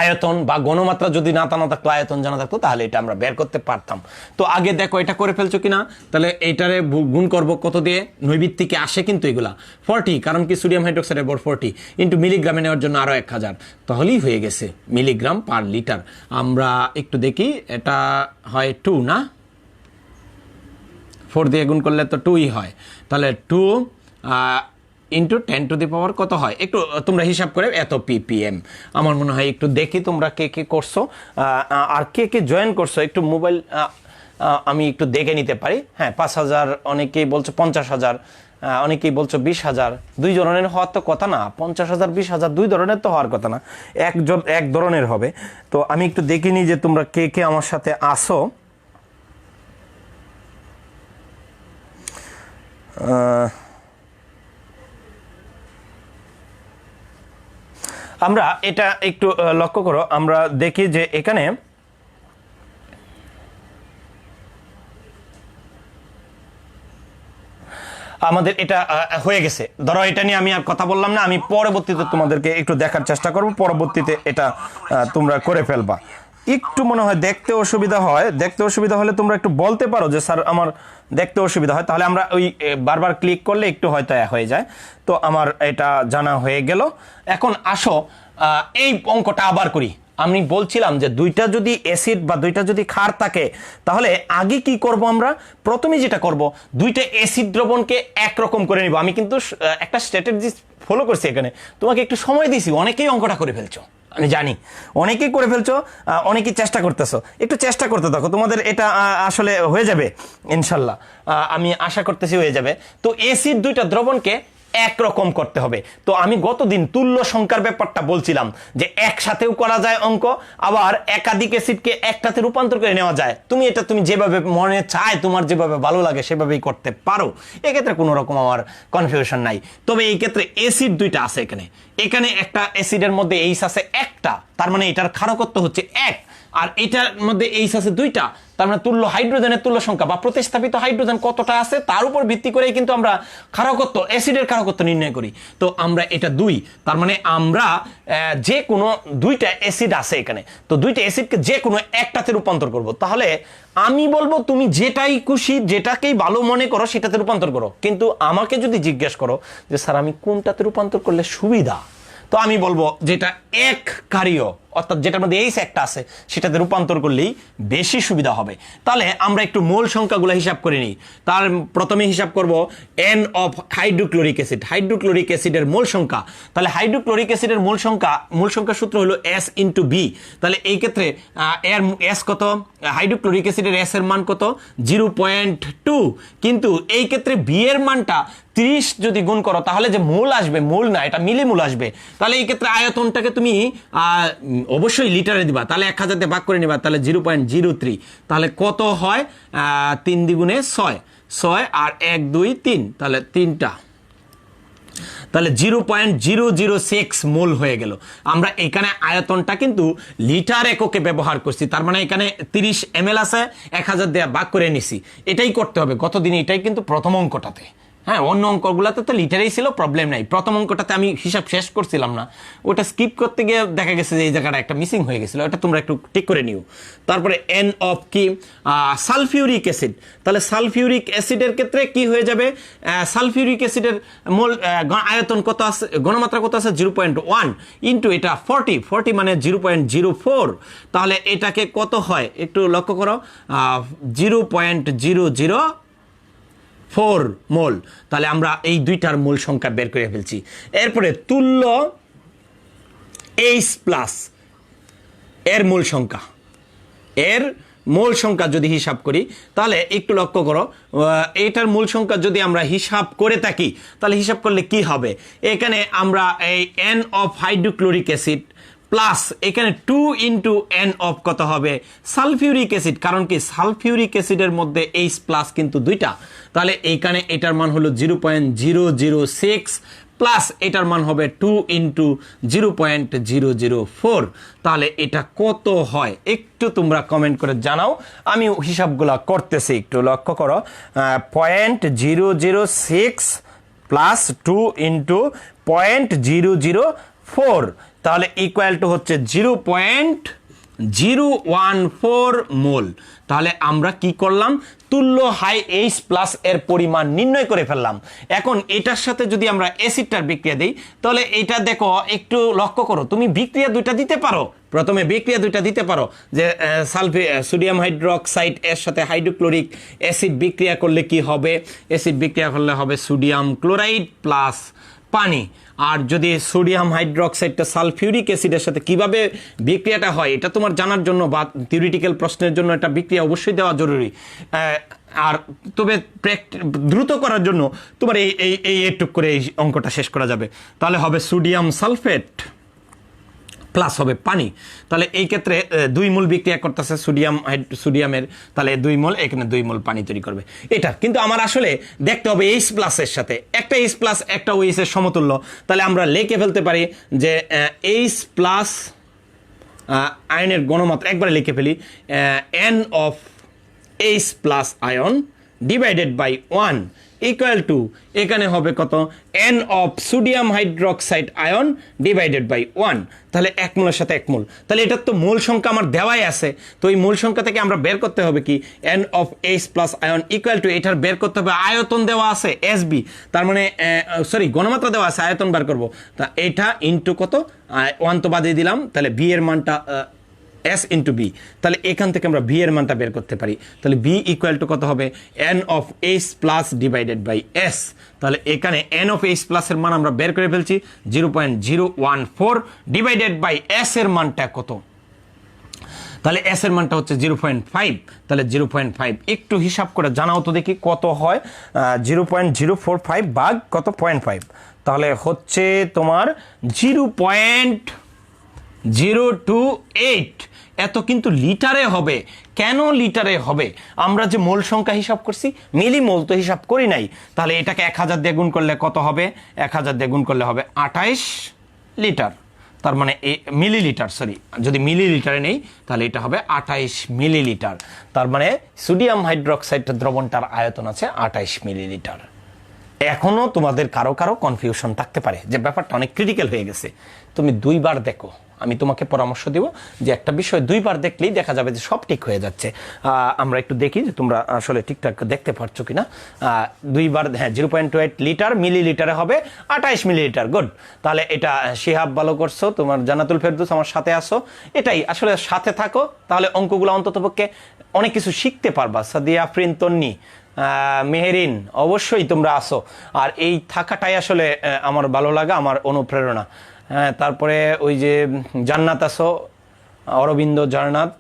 Speaker 1: আয়তন বা ঘনমাত্রা যদি না থাকতো, আয়তন জানা থাকতো, তাহলে এটা আমরা বের করতে পারতাম। তো আগে দেখো এটা করে ফেলছো কিনা। তাহলে এইটারে গুণ করব কত দিয়ে, নৈবিত্তিকে আসে কিন্তু এগুলা 40, কারণ কি সোডিয়াম হাইড্রোক্সাইডের বর 40 ইন্টু মিলিগ্রামে নেওয়ার জন্য আরো 1000, তাহলেই হয়ে গেছে মিলিগ্রাম পার লিটার। আমরা একটু দেখি, এটা হয় 2 না, 4 দিয়ে গুণ করলে তো 2ই হয়। তাহলে 2 ইন্টু 10 টু দি পাওয়ার কত হয়, একটু তোমরা হিসাব করে, এত ppm। আমার মনে হয় একটু দেখি তোমরা কে করছো, আর কে জয়েন করছো, একটু মোবাইল আমি একটু দেখে নিতে পারি। হ্যাঁ, 5000, অনেকেই বলছো 50,000, অনেকেই বলছো 20,000। 2 ধরনের হওয়ার তো কথা না, 50,000 20,000 2 ধরনের তো হওয়ার কথা না, এক ধরনের হবে। তো আমি একটু দেখে নিই যে তোমরা কে আমার সাথে আসো। আমরা এটা একটু লক্ষ্য করো, আমরা দেখি যে এখানে আমাদের এটা হয়ে গেছে। ধরো এটা নিয়ে আমি আর কথা বললাম না, আমি পরবর্তীতে তোমাদেরকে একটু দেখার চেষ্টা করব, পরবর্তীতে এটা তোমরা করে ফেলবা। একটু মনে হয় দেখতে অসুবিধা হয়, দেখতে অসুবিধা হলে তোমরা একটু বলতে পারো যে স্যার আমার দেখতে অসুবিধা হয়, তাহলে আমরা ওই বারবার ক্লিক করলে একটু হয়তো হয়ে যায়। তো আমার এটা জানা হয়ে গেল। এখন আসো এই অঙ্কটা আবার করি। আমি বলছিলাম যে দুইটা যদি অ্যাসিড বা দুইটা যদি ক্ষার থাকে তাহলে আগে কি করব, আমরা প্রথমে যেটা করব দুইটা অ্যাসিড দ্রবণকে একরকম করে নিব। আমি কিন্তু একটা স্ট্র্যাটেজি ফলো করছি, এখানে তোমাকে একটু সময় দিয়েছি, অনেকেই অঙ্কটা করে ফেলছো আমি জানি, অনেকেই করে ফেলছো, অনেকেই চেষ্টা করতেছো, একটু চেষ্টা করতে থাকো, তোমাদের এটা আসলে হয়ে যাবে ইনশাল্লাহ, আমি আশা করতেছি হয়ে যাবে। তো অ্যাসিড দুইটা দ্রবণকে একরকম করতে হবে। তো আমি গতদিন তুল্য সংখ্যার ব্যাপারটা বলছিলাম যে একসাথেও করা যায় অঙ্ক, আবার একাধিক অ্যাসিডকে একটাতে রূপান্তর করে নেওয়া যায়। তুমি এটা তুমি যেভাবে মনে চায়, তোমার যেভাবে ভালো লাগে সেভাবেই করতে পারো, এক্ষেত্রে কোনো রকম আমার কনফিউশন নাই। তবে এই ক্ষেত্রে অ্যাসিড দুইটা আছে, এখানে এখানে একটা অ্যাসিডের মধ্যে এইচ আছে একটা, তার মানে এটার ক্ষারকত্ব হচ্ছে 1, আর এটার মধ্যে এইচ আছে 2টা, তার মানে তুল্য হাইড্রোজেনের তুল্য সংখ্যা বা প্রতিস্থাপিত হাইড্রোজেন কতটা আছে তার উপর ভিত্তি করে কিন্তু আমরা ক্ষারকত্ব, অ্যাসিডের ক্ষারকত্ব নির্ণয় করি। তো আমরা এটা 2, তার মানে আমরা যে কোনো দুইটা অ্যাসিড আছে এখানে, তো দুইটা অ্যাসিডকে যে কোনো একটাতে রূপান্তর করব। তাহলে আমি বলবো তুমি যেটাই খুশি, যেটাকেই ভালো মনে করো সেটাতে রূপান্তর করো, কিন্তু আমাকে যদি জিজ্ঞেস করো যে স্যার আমি কোনটাতে রূপান্তর করলে সুবিধা, তো আমি বলবো যেটা এক কারীয়, অর্থাৎ যেটার মধ্যে এইচ একটা আছে সেটাতে রূপান্তর করলেই বেশি সুবিধা হবে। তাহলে আমরা একটু মোল সংখ্যাগুলো হিসাব করে নিই। তার প্রথমে হিসাব করব N of hydrochloric acid, hydrochloric অ্যাসিডের মোল সংখ্যা। তাহলে হাইড্রোক্লোরিক অ্যাসিডের মোল সংখ্যা সূত্র হলো S ইন্টু বি। তাহলে এই ক্ষেত্রে এর এস কত, হাইড্রোক্লোরিক অ্যাসিডের এস এর মান কত 0.2, কিন্তু এই ক্ষেত্রে বি এর মানটা 30 যদি গুণ করো তাহলে যে মোল আসবে, মোল না এটা মিলিমোল আসবে। তাহলে এই ক্ষেত্রে আয়তনটাকে তুমি অবশ্যই লিটারে দিবা, তাহলে 1000 দিয়ে ভাগ করে নিবা, তাহলে 0.03, তাহলে কত হয় 3 দ্বিগুণে 6, 6 আর 1 2 3, তাহলে 3টা, তাহলে 0.006 মোল হয়ে গেল। আমরা এখানে আয়তনটা কিন্তু লিটার এককে ব্যবহার করছি, তার মানে এখানে 30 ml আছে, 1000 দিয়ে ভাগ করে নিছি। এটাই করতে হবে গতদিন, এটাই কিন্তু প্রথম অঙ্কটাতে। হ্যাঁ, অন্য অঙ্কগুলোতে তো লিটারেই ছিল, প্রবলেম নাই। প্রথম অঙ্কটাতে আমি হিসাব শেষ করছিলাম না, ওটা স্কিপ করতে গিয়ে দেখা গেছে যে এই জায়গাটা একটা মিসিং হয়ে গেছিল, ওটা তোমরা একটু ঠিক করে নিও। তারপরে এন অফ কি সালফিউরিক অ্যাসিড, তাহলে সালফিউরিক অ্যাসিডের ক্ষেত্রে কি হয়ে যাবে, সালফিউরিক অ্যাসিডের মোল আয়তন কত আছে, ঘনমাত্রা কত আছে 0.1 ইন্টু এটা 40 মানে 0.04, তাহলে এটাকে কত হয় একটু লক্ষ্য করো, 0.004 মোল। তাহলে আমরা এই দুইটার মোল সংখ্যা বের করে ফেলছি। এরপরে তুল্য H+ এর মোল সংখ্যা, এর মোল সংখ্যা যদি হিসাব করি তাহলে একটু লক্ষ্য করো, এইটার মোল সংখ্যা যদি আমরা হিসাব করে থাকি তাহলে হিসাব করলে কি হবে, এখানে আমরা এই N of hydrochloric acid plus এখানে 2 ইন্টু এন অফ কত হবে সালফিউরিক অ্যাসিড, কারণ কি সালফিউরিক অ্যাসিডের মধ্যে H+ কিন্তু 2টা, তাহলে এইখানে এটার মান হলো 0.006 প্লাস এটার মান হবে 2 ইন্টু 0.004, তাহলে এটা কত হয় একটু তোমরা কমেন্ট করে জানাও, আমি হিসাবগুলো করতেছি, একটু লক্ষ্য করো, 0.006 প্লাস 2 ইন্টু 0.004, তাহলে ইকুয়াল টু হচ্ছে 0.014 মোল। তাহলে আমরা কি করলাম, তুল্য হাই H+ এর পরিমাণ নির্ণয় করে ফেললাম। এখন এটার সাথে যদি আমরা অ্যাসিডটার বিক্রিয়া দিই তাহলে এটা দেখো একটু লক্ষ্য করো, তুমি বিক্রিয়া দুইটা দিতে পারো, প্রথমে বিক্রিয়া দুইটা দিতে পারো যে সোডিয়াম হাইড্রোক্সাইড এর সাথে হাইড্রোক্লোরিক অ্যাসিড বিক্রিয়া করলে কি হবে, অ্যাসিড বিক্রিয়া করলে হবে সোডিয়াম ক্লোরাইড প্লাস পানি। আর যদি সোডিয়াম হাইড্রোক্সাইডটা সালফিউরিক অ্যাসিডের সাথে কিভাবে বিক্রিয়াটা হয় এটা তোমার জানার জন্য বা থিওরিটিক্যাল প্রশ্নের জন্য এটা বিক্রিয়া অবশ্যই দেওয়া জরুরি, আর তবে দ্রুত করার জন্য তোমার এই একটু করে এই অঙ্কটা শেষ করা যাবে। তাহলে হবে সোডিয়াম সালফেট প্লাস হবে পানি। তাহলে এই ক্ষেত্রে 2 মোল বিক্রিয়া করতেছে সোডিয়ামের, তাহলে 2 মোল, এখানে 2 মোল পানি তৈরি করবে। এটা কিন্তু আমার আসলে দেখতে হবে H প্লাসের সাথে, একটা H প্লাস একটা OH এর সমতুল্য। তাহলে আমরা লিখে ফেলতে পারি যে H প্লাস আয়নের গণমাত্রা, একবারে লিখে ফেলি, N of H plus ion divided by 1 equal to, এখানে হবে কত, N of sodium hydroxide ion divided by 1। তাহলে 1 মোলের সাথে 1 মোল, তাহলে এটার তো মূল সংখ্যা আমার দেওয়াই আছে। তো এই মূল সংখ্যা থেকে আমরা বের করতে হবে কি, N of H plus ion equal to, এটার বের করতে হবে আয়তন দেওয়া আছে SB, তার মানে সরি গণমাত্রা দেওয়া আছে, আয়তন বার করব। তা এটা ইন্টু কত, 1 তো বাদিয়ে দিলাম, তাহলে B এর মানটা S ইন্টু বি, তাহলে এখান থেকে আমরা ভি এর মানটা বের করতে পারি। তাহলে ভি ইকুয়াল টু কত হবে, N of H plus divided by S। তাহলে এখানে N অফ H প্লাসের মান আমরা বের করে ফেলছি 0.014 ডিভাইডেড বাই S এর মানটা কত, তাহলে S এর মানটা হচ্ছে 0.5। তাহলে 0.5 একটু হিসাব করে জানাও তো দেখি কত হয়, 0.045 ভাগ কত 0.5, তাহলে হচ্ছে তোমার 0.028। এত কিন্তু লিটারে হবে। কেন লিটারে হবে? আমরা যে মোল সংখ্যা হিসাব করছি, মিলি মোল তো হিসাব করি নাই। তাহলে এটাকে 1000 দিয়ে গুণ করলে কত হবে, 1000 দিয়ে গুণ করলে হবে 28 লিটার, তার মানে মিলিলিটার, সরি যদি মিলিলিটারে নেই তাহলে এটা হবে 28 মিলিলিটার। তার মানে সোডিয়াম হাইড্রোক্সাইড দ্রবণটার আয়তন আছে 28 মিলিলিটার। এখনো তোমাদের কারো কারো কনফিউশন থাকতে পারে যে ব্যাপারটা অনেক ক্রিটিক্যাল হয়ে গেছে, তুমি 2 বার দেখো। আমি তোমাকে পরামর্শ দিব যে একটা বিষয় 2 বার দেখলেই দেখা যাবে যে সব ঠিক হয়ে যাচ্ছে। আমরা একটু দেখি যে তোমরা আসলে ঠিকঠাক দেখতে পারছো কিনা। 2 বার, হ্যাঁ 0.28 লিটার, মিলিলিটারে হবে 28 মিলিলিটার। গুড, তাহলে এটা শিহাব ভালো করছো, তোমার জান্নাতুল ফেরদৌস আমার সাথে আসো, এটাই আসলে সাথে থাকো, তাহলে অঙ্কগুলো অন্ততপক্ষে অনেক কিছু শিখতে পারবা। সাদিয়া আফরিন, তন্নি, মেহেরিন, অবশ্যই তোমরা আসো। আর এই থাকাটাই আসলে আমার ভালো লাগা, আমার অনুপ্রেরণা। হ্যাঁ, তারপরে ওই যে জান্নাত আসো, অরবিন্দ, জান্নাত,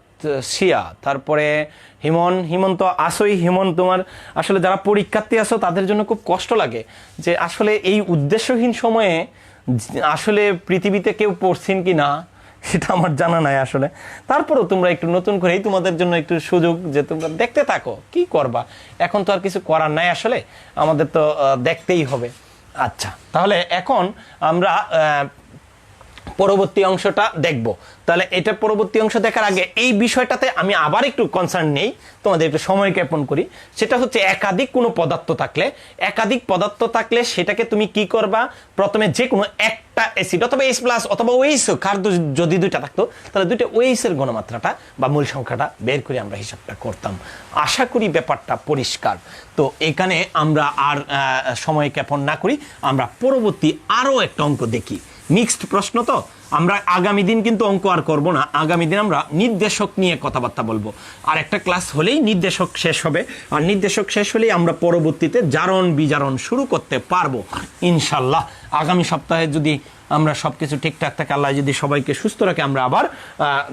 Speaker 1: শিয়া, তারপরে হিমন তো আসোই। হিমন, তোমার আসলে যারা পরীক্ষার্থী আসো তাদের জন্য খুব কষ্ট লাগে যে আসলে এই উদ্দেশ্যহীন সময়ে আসলে পৃথিবীতে কেউ পড়ছেন কি না সেটা আমার জানা নাই আসলে। তারপরেও তোমরা একটু নতুন করেই তোমাদের জন্য একটু সুযোগ যে তোমরা দেখতে থাকো, কি করবা, এখন তো আর কিছু করার নাই, আসলে আমাদের তো দেখতেই হবে। আচ্ছা, তাহলে এখন আমরা পরবর্তী অংশটা দেখব। তাহলে এটা পরবর্তী অংশ দেখার আগে এই বিষয়টাতে আমি আবার একটু কনসার্ন নেই, তোমাদের একটু সময় জ্ঞাপন করি। সেটা হচ্ছে একাধিক কোনো পদার্থ থাকলে সেটাকে তুমি কি করবা, প্রথমে যে কোনো একটা অ্যাসিড অথবা H প্লাস অথবা OH, কার যদি 2টা থাকতো তাহলে 2টা OH এর ঘনমাত্রাটা বা মূল সংখ্যাটা বের করে আমরা হিসাবটা করতাম। আশা করি ব্যাপারটা পরিষ্কার। তো এখানে আমরা আর সময় জ্ঞাপন না করি, আমরা পরবর্তী আরও একটা অঙ্ক দেখি। মিক্সড প্রশ্ন, তো আমরা আগামী দিন কিন্তু অঙ্ক আর করব না, আগামী দিন আমরা নির্দেশক নিয়ে কথাবার্তা বলবো। আর একটা ক্লাস হলেই নির্দেশক শেষ হবে, আর নির্দেশক শেষ হলেই আমরা পরবর্তীতে জারণ বিজারণ শুরু করতে পারবো ইনশাল্লাহ। আগামী সপ্তাহে যদি আমরা সবকিছু ঠিকঠাক থাকে, আল্লাহ যদি সবাইকে সুস্থ রাখে, আমরা আবার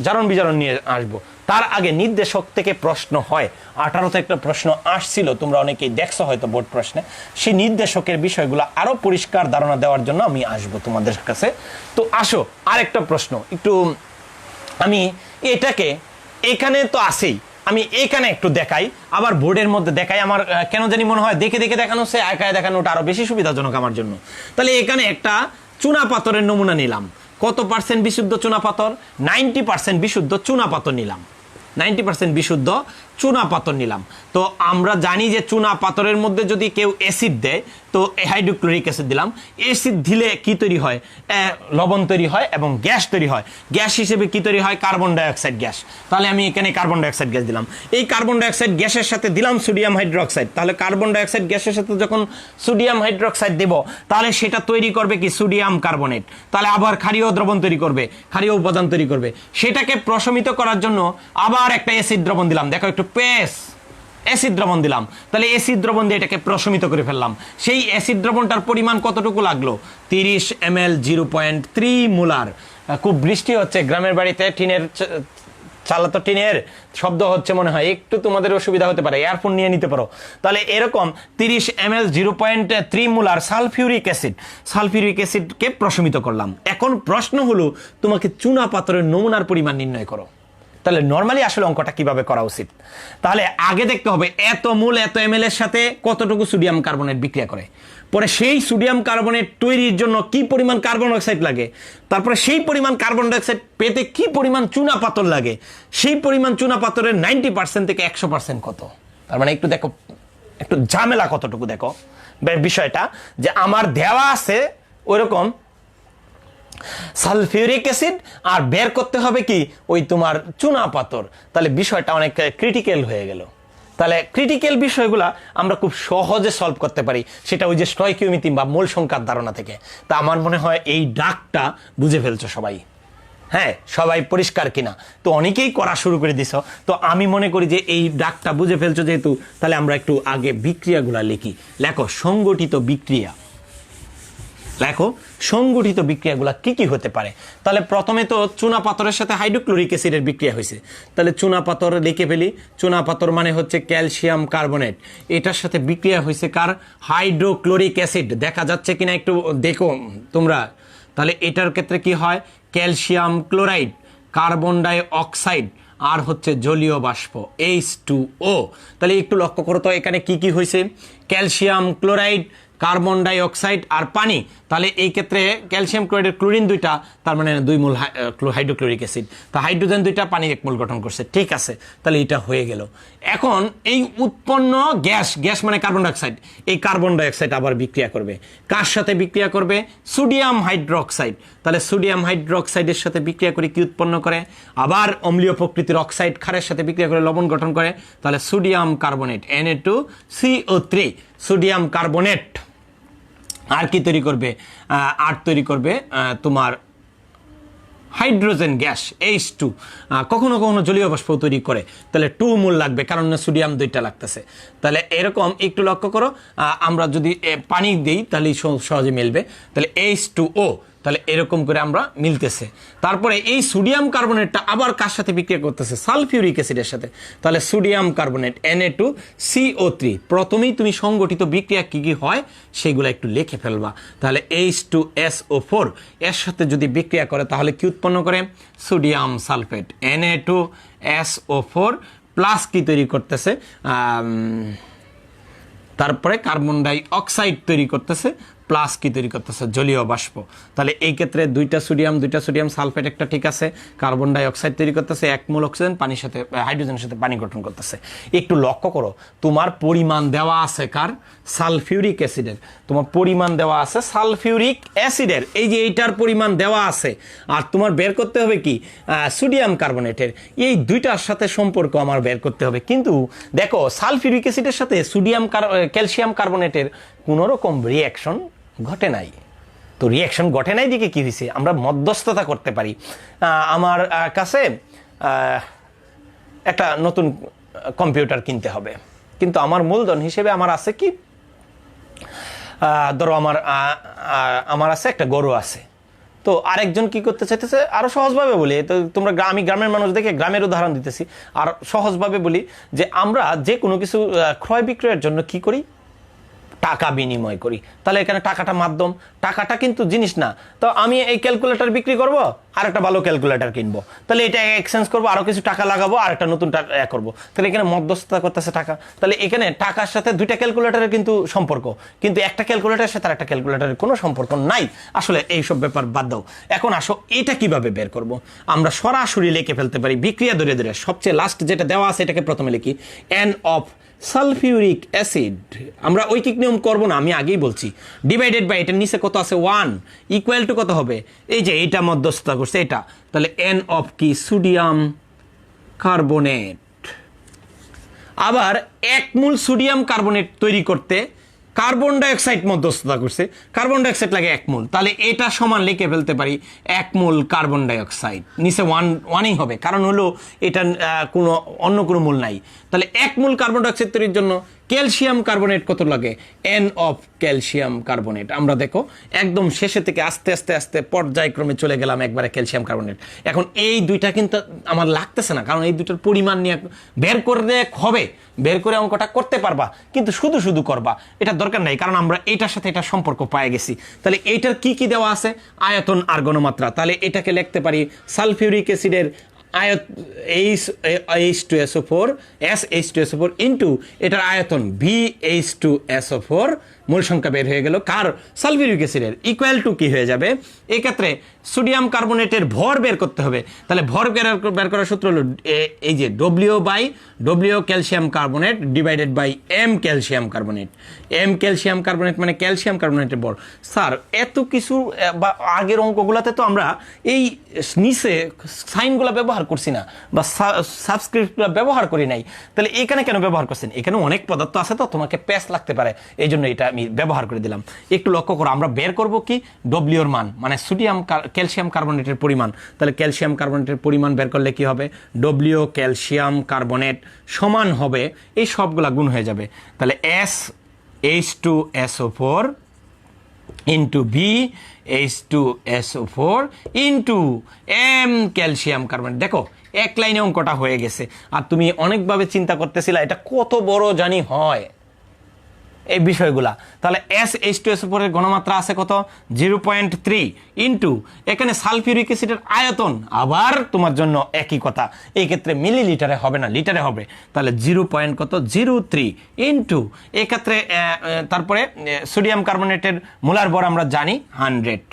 Speaker 1: জারণ বিজারণ নিয়ে আসবো। তার আগে নির্দেশক থেকে প্রশ্ন হয়, 18তে একটা প্রশ্ন আসছিল, তোমরা অনেকেই দেখছো হয়তো বোর্ড প্রশ্নে। সেই নির্দেশকের বিষয়গুলো আরো পরিষ্কার ধারণা দেওয়ার জন্য আমি আসবো তোমাদের কাছে। তো আসো, আরেকটা প্রশ্ন একটু আমি এটাকে, এখানে তো আসেই, আমি এখানে একটু দেখাই, আবার বোর্ডের মধ্যে দেখাই। আমার কেন জানি মনে হয় দেখে দেখে দেখানো সে একাই দেখানোটা আরো বেশি সুবিধাজনক আমার জন্য। তাহলে এখানে একটা চুনা পাথরের নমুনা নিলাম। কত পার্সেন্ট বিশুদ্ধ চুনা পাথর? 90% বিশুদ্ধ চুনা পাথর নিলাম, 90% বিশুদ্ধ চুনা পাথর নিলাম। তো আমরা জানি যে চুনা পাথরের মধ্যে যদি কেউ অ্যাসিড দেয়, তো হাইড্রোক্লোরিক অ্যাসিড দিলাম, অ্যাসিড দিলে কি তৈরি হয়, লবণ তৈরি হয় এবং গ্যাস তৈরি হয়। গ্যাস হিসেবে কি তৈরি হয়, কার্বন ডাইঅক্সাইড গ্যাস। তাহলে আমি এখানে কার্বন ডাইঅক্সাইড গ্যাস দিলাম, এই কার্বন ডাইঅক্সাইড গ্যাসের সাথে দিলাম সোডিয়াম হাইড্রোক্সাইড। তাহলে কার্বন ডাইঅক্সাইড গ্যাসের সাথে যখন সোডিয়াম হাইড্রোক্সাইড দেব, তাহলে সেটা তৈরি করবে কি, সোডিয়াম কার্বনেট। তাহলে আবার ক্ষারীয় দ্রবণ তৈরি করবে, ক্ষারীয় উপাদান তৈরি করবে। সেটাকে প্রশমিত করার জন্য আবার একটা অ্যাসিড দ্রবণ দিলাম, দেখো একটু পেস অ্যাসিড দ্রবণ দিলাম। তাহলে অ্যাসিড দ্রবণ দিয়ে এটাকে প্রশমিত করে ফেললাম। সেই অ্যাসিড দ্রবণটার পরিমাণ কতটুকু লাগলো, 30 ml, 0.3 মোলার। খুব বৃষ্টি হচ্ছে গ্রামের বাড়িতে, টিনের চালাতো টিনের শব্দ হচ্ছে মনে হয়, একটু তোমাদের অসুবিধা হতে পারে, এয়ারফোন নিয়ে নিতে পারো। তাহলে এরকম 30 ml 0.3 মোলার সালফিউরিক অ্যাসিডকে প্রশমিত করলাম। এখন প্রশ্ন হলো তোমাকে চুনা পাথরের নমুনার পরিমাণ নির্ণয় করো। তাহলে নর্মালি আসলে অঙ্কটা কিভাবে করা উচিত, তাহলে আগে দেখতে হবে এত মোল এত ml এর সাথে কতটুকু সোডিয়াম কার্বনেট বিক্রিয়া করে, পরে সেই সোডিয়াম কার্বনেট তৈরির জন্য কি পরিমাণ কার্বন ডাইঅক্সাইড লাগে, তারপরে সেই পরিমাণ কার্বন ডাইঅক্সাইড পেতে কি পরিমাণ চুনা পাথর লাগে, সেই পরিমাণ চুনা পাথরের 90% থেকে 100% কত। তার মানে একটু দেখো, একটু ঝামেলা কতটুকু দেখো বিষয়টা, যে আমার দেওয়া আছে ওইরকম সালফিউরিক অ্যাসিড আর বের করতে হবে কি ওই তোমার চুনা পাথর। তাহলে বিষয়টা অনেক ক্রিটিক্যাল হয়ে গেল। তাহলে ক্রিটিক্যাল বিষয়গুলা আমরা খুব সহজে সলভ করতে পারি, সেটা ওই যে স্টয়কিওমেট্রি বা মোল সংখ্যার ধারণা থেকে। তা আমার মনে হয় এই ডাকটা বুঝে ফেলছো সবাই, হ্যাঁ সবাই পরিষ্কার কিনা? তো অনেকেই করা শুরু করে দিছ, তো আমি মনে করি যে এই ডাকটা বুঝে ফেলছো যেহেতু, তাহলে আমরা একটু আগে বিক্রিয়াগুলা লিখি। লেখো সংগঠিত বিক্রিয়া, লেখো সংগঠিত বিক্রিয়াগুলো কি কি হতে পারে। তাহলে প্রথমে তো চুনা পাথরের সাথে হাইড্রোক্লোরিক অ্যাসিডের বিক্রিয়া হয়েছে, তাহলে চুনা পাথর লিখে ফেলি। চুনা পাথর মানে হচ্ছে ক্যালসিয়াম কার্বনেট, এটার সাথে বিক্রিয়া হয়েছে কার? Hydrochloric acid. দেখা যাচ্ছে কিনা একটু দেখো তোমরা। তাহলে এটার ক্ষেত্রে কি হয়? Calcium chloride, carbon die oxide আর হচ্ছে জলীয় বাষ্প H2O। তাহলে একটু লক্ষ্য করো তো এখানে কি কি হয়েছে? Calcium chloride, carbon die oxide আর পানি। তাহলে এই ক্ষেত্রে ক্যালসিয়াম ক্লোরাইডের ক্লোরিন 2টা, তার মানে 2 মোল হাইড্রোক্লোরিক অ্যাসিড, তা হাইড্রোজেন 2টা, পানি 1 মোল গঠন করছে। ঠিক আছে, তাহলে এটা হয়ে গেল। এখন এই উৎপন্ন গ্যাস মানে কার্বন ডাইঅক্সাইড, এই কার্বন ডাইঅক্সাইড আবার বিক্রিয়া করবে কার সাথে? বিক্রিয়া করবে সোডিয়াম হাইড্রোক্সাইড। তাহলে সোডিয়াম হাইড্রোক্সাইডের সাথে বিক্রিয়া করে কি উৎপন্ন করে? আবার অম্লীয় প্রকৃতির অক্সাইড ক্ষারের সাথে বিক্রিয়া করে লবণ গঠন করে। তাহলে sodium carbonate Na2CO3, sodium carbonate. আর কি তৈরি করবে? আর তৈরি করবে তোমার হাইড্রোজেন গ্যাস H2, কখনো কখনো জলীয় বাষ্প তৈরি করে। তাহলে 2 মোল লাগবে, কারণ সোডিয়াম 2টা লাগতেছে। তাহলে এরকম একটু লক্ষ্য করো, আমরা যদি পানি দিই তাহলে সহজে মিলবে। তাহলে H2O, তাহলে এরকম করে আমরা মিলতেছে। তারপরে এই সোডিয়াম কার্বনেটটা আবার কার সাথে বিক্রিয়া করতেছে? সালফিউরিক অ্যাসিডের সাথে। তাহলে সোডিয়াম কার্বনেট Na2CO3। প্রথমেই তুমি সংগঠিত বিক্রিয়া কি কি হয় সেগুলো একটু লিখে ফেলবা। তাহলে H2SO4 এর সাথে যদি বিক্রিয়া করে তাহলে কি উৎপন্ন করে? সোডিয়াম সালফেট Na2SO4 প্লাস কি তৈরি করতেছে? তারপরে কার্বন ডাই অক্সাইড তৈরি করতেছে, প্লাস কি তৈরি করতেছে? জলীয় বাষ্প। তাহলে এই ক্ষেত্রে 2টা সোডিয়াম সালফেট একটা, ঠিক আছে, কার্বন ডাই অক্সাইড তৈরি করতেছে, 1 মোল অক্সিজেন পানির সাথে হাইড্রোজেনের সাথে পানি গঠন করতেছে। একটু লক্ষ্য করো, তোমার পরিমাণ দেওয়া আছে কার? সালফিউরিক অ্যাসিডের। তোমার পরিমাণ দেওয়া আছে সালফিউরিক অ্যাসিডের, এই যে এইটার পরিমাণ দেওয়া আছে, আর তোমার বের করতে হবে কি? সোডিয়াম কার্বনেটের। এই দুইটার সাথে সম্পর্ক আমার বের করতে হবে। কিন্তু দেখো সালফিউরিক অ্যাসিডের সাথে ক্যালসিয়াম কার্বনেটের কোনো রকম রিঅ্যাকশন ঘটে নাই। তো রিঅ্যাকশন ঘটে নাই দিকে কি হয়েছে? আমরা মধ্যস্থতা করতে পারি। আমার কাছে একটা নতুন কম্পিউটার কিনতে হবে, কিন্তু আমার মূলধন হিসেবে আমার আছে কি? ধরো আমার আছে একটা গরু আছে। তো আরেকজন কি করতে চাইতেছে? আরো সহজভাবে বলি, তো তোমরা আমি গ্রামের মানুষ দেখে গ্রামের উদাহরণ দিতেছি, আর সহজভাবে বলি যে আমরা যে কোনো কিছু ক্রয় বিক্রয়ের জন্য কি করি? টাকা বিনিময় করি। তাহলে এখানে টাকাটা মাধ্যম, টাকাটা কিন্তু জিনিস না। তো আমি এই ক্যালকুলেটর বিক্রি করব, আর একটা ভালো ক্যালকুলেটর কিনবো, তাহলে এটা এক্সচেঞ্জ করবো, আরো কিছু টাকা লাগাবো, আর একটা নতুন টাকা করবো। তাহলে এখানে মধ্যস্থতা করতেছে টাকা। তাহলে এখানে টাকার সাথে 2টা ক্যালকুলেটরের কিন্তু সম্পর্ক, কিন্তু একটা ক্যালকুলেটরের সাথে আর একটা ক্যালকুলেটরের কোনো সম্পর্ক নাই। আসলে এইসব ব্যাপার বাদ দাও। এখন আসো, এটা কিভাবে বের করব? আমরা সরাসরি লিখে ফেলতে পারি বিক্রিয়া ধরে ধরে। সবচেয়ে লাস্ট যেটা দেওয়া আছে এটাকে প্রথমে লিখি, N অফ সালফিউরিক অ্যাসিড। আমরা ঐকিক নিয়ম করব না, আমি আগেই বলছি। ডিভাইডেড বাই, এটার নিচে কত আছে? 1 ইকুয়াল টু কত হবে? এই যে এইটা মধ্যস্থতা করছে এটা। তাহলে N অফ কি? Sodium carbonate. আবার 1 মোল সোডিয়াম কার্বনেট তৈরি করতে কার্বন ডাইঅক্সাইড মধ্যস্থতা করছে, কার্বন ডাইঅক্সাইড লাগে 1 মোল। তাহলে এটা সমান লিখে ফেলতে পারি 1 মোল কার্বন ডাইঅক্সাইড। নিচে 1ই হবে, কারণ হলো এটা অন্য কোনো মূল নাই। তাহলে 1 মোল কার্বন ডাইঅক্সাইড তৈরির জন্য ক্যালসিয়াম কার্বনেট কত লাগে, এন অফ ক্যালসিয়াম কার্বনেট। আমরা দেখো একদম শেষে থেকে আস্তে আস্তে আস্তে পর্যায়ক্রমে চলে গেলাম একবারে ক্যালসিয়াম কার্বনেট। এখন এই দুইটা কিন্তু আমার লাগতেছে না, কারণ এই দুইটার পরিমাণ নিয়ে বের করে হবে, বের করে অঙ্কটা করতে পারবা, কিন্তু শুধু শুধু করবা এটা দরকার নাই, কারণ আমরা এইটার সাথে এটা সম্পর্ক পেয়ে গেছি। তাহলে এইটার কি কি দেওয়া আছে, আয়তন আর ঘনমাত্রা। তাহলে এটাকে লিখতে পারি সালফিউরিক অ্যাসিডের H2SO4 SH2SO4 ইন্টু এটার আয়তন BH2SO4, মূল সংখ্যা বের হয়ে গেল কার, সালফিউরিক অ্যাসিডের, ইকুয়াল টু কি হয়ে যাবে, এই ক্ষেত্রে সোডিয়াম কার্বনেটের ভর বের করতে হবে। তাহলে ভর বের করার সূত্র হলো এই যে W calcium carbonate divided by M calcium carbonate. M calcium carbonate মানে ক্যালসিয়াম কার্বনেটের ভর। স্যার এত কিছু বা আগের অঙ্কগুলোতে তো আমরা এই নিচে সাইনগুলো ব্যবহার করছি না বা সাবস্ক্রিপ্টগুলো ব্যবহার করি নাই, তাহলে এখানে কেন ব্যবহার করছেন, এখানে অনেক পদার্থ আছে তো তোমাকে প্যাচ লাগতে পারে, এই জন্য এটা আমি ব্যবহার করে দিলাম। একটু লক্ষ্য করো, আমরা বের করব কি ডব্লিউর মান, মানে ক্যালসিয়াম কার্বনেটের পরিমাণ। তাহলে ক্যালসিয়াম কার্বনেটের পরিমাণ বের করলে কি হবে, ডব্লিউ ক্যালসিয়াম কার্বনেট সমান হবে, এই সবগুলা গুণ হয়ে যাবে। তাহলে H2SO4 into BH2SO4 into M calcium carbonate. দেখো এক লাইনে অঙ্কটা হয়ে গেছে। আর তুমি অনেকভাবে চিন্তা করতেছিলা এটা কত বড় জানি হয় এই বিষয়গুলা। তাহলে SH2SO4 এর ঘনমাত্রা আছে কত, 0.3 ইন্টু এখানে সালফিউরিক অ্যাসিডের আয়তন, আবার তোমার জন্য একই কথা, এই ক্ষেত্রে মিলিলিটারে হবে না, লিটারে হবে। তাহলে 0.03 ইন্টু এক্ষেত্রে তারপরে সোডিয়াম কার্বনেটের মোলার ভর আমরা জানি 100।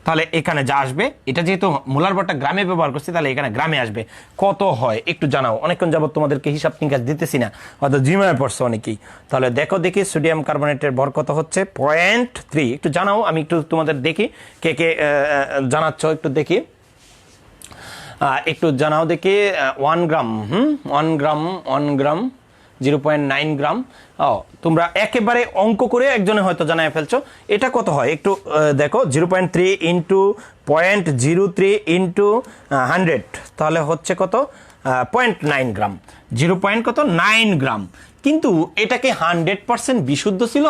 Speaker 1: তাহলে এখানে যা আসবে, এটা যেহেতু মোলার ভরটা গ্রামে ব্যবহার করছি, তাহলে এখানে গ্রামে আসবে, কত হয় একটু জানাও। অনেকক্ষণ যাবত তোমাদেরকে হিসাব নিকাশ দিতেছি না, হয়তো জিমায় পড়ছে অনেকেই। তাহলে দেখো দেখি সোডিয়াম কার্বনেটের ভর কত হচ্ছে, 0.3, একটু জানাও, আমি একটু তোমাদের দেখি কে কে জানাচ্ছ, একটু দেখি, একটু জানাও দেখি। 1 গ্রাম 1 গ্রাম 0.9 গ্রাম। তোমরা একেবারে অঙ্ক করে একজনে হয়তো জানায় ফেলছো, এটা কত হয় একটু দেখো, 0.3 ইন্টু 0.03 ইন্টু 100, তাহলে হচ্ছে কত, 0.9 গ্রাম, 0.9 গ্রাম। কিন্তু এটা কি 100% বিশুদ্ধ ছিল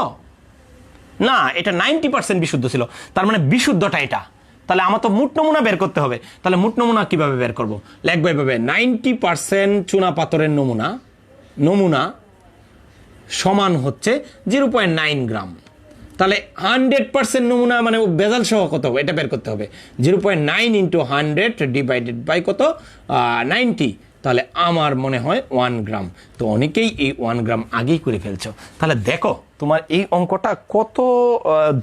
Speaker 1: না, এটা 90% বিশুদ্ধ ছিল, তার মানে বিশুদ্ধটা এটা। তাহলে আমার তো মোট নমুনা বের করতে হবে। তাহলে মোট নমুনা কিভাবে বের করব, লিখবো এভাবে, 90% চুনা পাথরের নমুনা সমান হচ্ছে 0.9 গ্রাম। তাহলে 100% নমুনা মানে ভেজাল সহ কত হবে এটা বের করতে হবে, 0.9 ইন্টু 100 ডিভাইডেড বাই কত, 90। তাহলে আমার মনে হয় 1 গ্রাম। তো অনেকেই এই 1 গ্রাম আগেই করে ফেলছো। তাহলে দেখো তোমার এই অঙ্কটা কত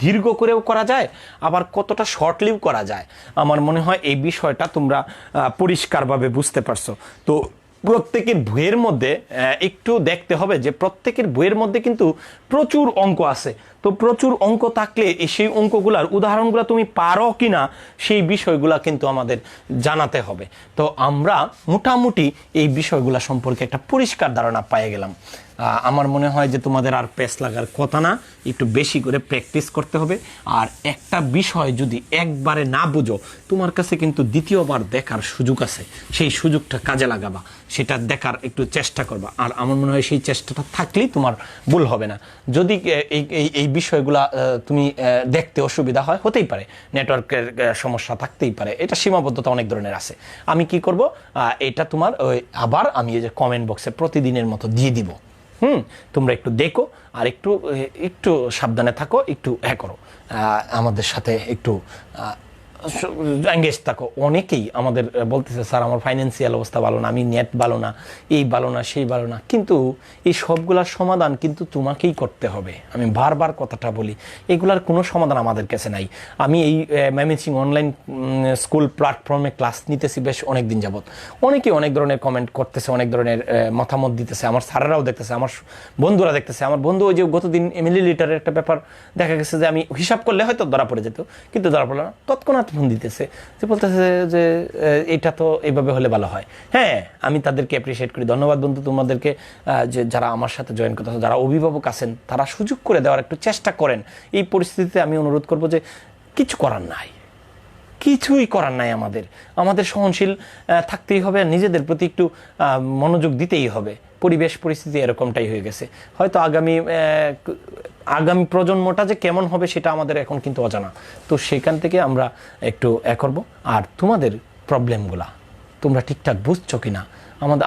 Speaker 1: দীর্ঘ করেও করা যায়, আবার কতটা শর্ট লিভ করা যায়। আমার মনে হয় এই বিষয়টা তোমরা পরিষ্কারভাবে বুঝতে পারছো। তো প্রত্যেকের বইয়ের মধ্যে একটু দেখতে হবে যে প্রত্যেকের বইয়ের মধ্যে কিন্তু প্রচুর অঙ্ক আছে। তো প্রচুর অঙ্ক থাকলে সেই অঙ্কগুলার উদাহরণগুলো তুমি পারো কিনা সেই বিষয়গুলা কিন্তু আমাদের জানাতে হবে। তো আমরা মোটামুটি এই বিষয়গুলা সম্পর্কে একটা পরিষ্কার ধারণা পেয়ে গেলাম। আমার মনে হয় যে তোমাদের আর পেস লাগার কথা না, একটু বেশি করে প্র্যাকটিস করতে হবে। আর একটা বিষয় যদি একবারে না বুঝো, তোমার কাছে কিন্তু দ্বিতীয়বার দেখার সুযোগ আছে, সেই সুযোগটা কাজে লাগাবা, সেটা দেখার একটু চেষ্টা করবা। আর আমার মনে হয় সেই চেষ্টাটা থাকলেই তোমার ভুল হবে না। যদি এই বিষয়গুলা তুমি দেখতে অসুবিধা হয়, হতেই পারে, নেটওয়ার্কের সমস্যা থাকতেই পারে, এটা সীমাবদ্ধতা অনেক ধরনের আছে। আমি কি করব, এটা তোমার আবার আমি এই যে কমেন্ট বক্সে প্রতিদিনের মতো দিয়ে দিব। তোমরা একটু দেখো আর একটু সাবধানে থাকো, একটু করো, আমাদের সাথে একটু এঙ্গেজ থাকো। অনেকেই আমাদের বলতেছে স্যার আমার ফাইন্যান্সিয়াল অবস্থা ভালো না, আমি নেট ভালো না, এই ভালো না, সেই ভালো না। কিন্তু এই সবগুলার সমাধান কিন্তু তোমাকেই করতে হবে। আমি বারবার কথাটা বলি, এগুলার কোনো সমাধান আমাদের কাছে নাই। আমি এই ময়মনসিংহ অনলাইন স্কুল প্ল্যাটফর্মে ক্লাস নিতেছি বেশ অনেক দিন যাবত। অনেকেই অনেক ধরনের কমেন্ট করতেছে, অনেক ধরনের মতামত দিতেছে, আমার স্যারেরাও দেখতেছে, আমার বন্ধুরা দেখতেছে। আমার বন্ধু ওই যে গতদিন মিলিলিটারের একটা ব্যাপার দেখা গেছে যে আমি হিসাব করলে হয়তো ধরা পড়ে যেত, কিন্তু ধরা পড়লো না, তৎক্ষণাৎ ফোন দিতেছে যে বলতেছে যে এটা তো এইভাবে হলে ভালো হয়। হ্যাঁ, আমি তাদেরকে অ্যাপ্রিসিয়েট করি, ধন্যবাদ বন্ধু তোমাদেরকে, যে যারা আমার সাথে জয়েন করতে, যারা অভিভাবক আছেন তারা সুযোগ করে দেওয়ার একটু চেষ্টা করেন। এই পরিস্থিতিতে আমি অনুরোধ করব যে কিছু করার নাই, কিছুই করার নাই। আমাদের সহনশীল থাকতেই হবে, নিজেদের প্রতি একটু মনোযোগ দিতেই হবে। পরিবেশ পরিস্থিতি এরকমটাই হয়ে গেছে। হয়তো আগামী প্রজন্মটা যে কেমন হবে সেটা আমাদের এখন কিন্তু অজানা। তো সেখান থেকে আমরা একটু করব। আর তোমাদের প্রবলেমগুলা তোমরা ঠিকঠাক বুঝছো কিনা,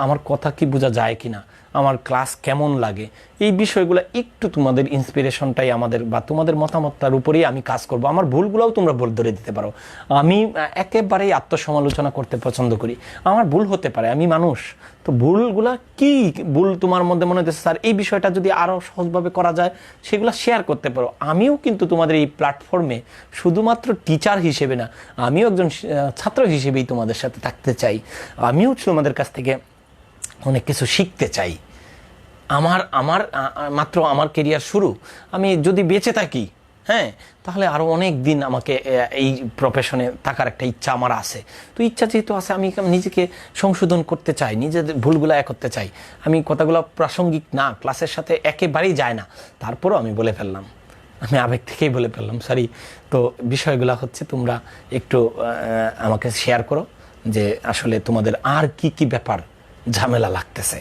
Speaker 1: আমার কথা কি বোঝা যায় কিনা, আমার ক্লাস কেমন লাগে, এই বিষয়গুলো একটু তোমাদের ইন্সপিরেশনটাই আমাদের, বা তোমাদের মতামতটার উপরেই আমি কাজ করব। আমার ভুলগুলোও তোমরা ভুল ধরে দিতে পারো। আমি একেবারেই আত্মসমালোচনা করতে পছন্দ করি। আমার ভুল হতে পারে, আমি মানুষ। তো ভুলগুলা কি ভুল তোমার মধ্যে মনে হচ্ছে স্যার এই বিষয়টা যদি আরও সহজভাবে করা যায়, সেগুলো শেয়ার করতে পারো। আমিও কিন্তু তোমাদের এই প্ল্যাটফর্মে শুধুমাত্র টিচার হিসেবে না, আমিও একজন ছাত্র হিসেবেই তোমাদের সাথে থাকতে চাই। আমিও তোমাদের কাছ থেকে অনেক কিছু শিখতে চাই। মাত্র আমার কেরিয়ার শুরু। আমি যদি বেঁচে থাকি, হ্যাঁ, তাহলে আরও অনেক দিন আমাকে এই প্রফেশনে থাকার একটা ইচ্ছা আমার আছে। তো ইচ্ছা যেহেতু আছে, আমি নিজেকে সংশোধন করতে চাই, নিজেদের ভুলগুলো করতে চাই। আমি কথাগুলো প্রাসঙ্গিক না, ক্লাসের সাথে একেবারেই যায় না, তারপরও আমি বলে ফেললাম, আমি আবেগ থেকেই বলে ফেললাম, সরি। তো বিষয়গুলো হচ্ছে তোমরা একটু আমাকে শেয়ার করো যে আসলে তোমাদের আর কি কি ব্যাপার ঝামেলা লাগতেছে।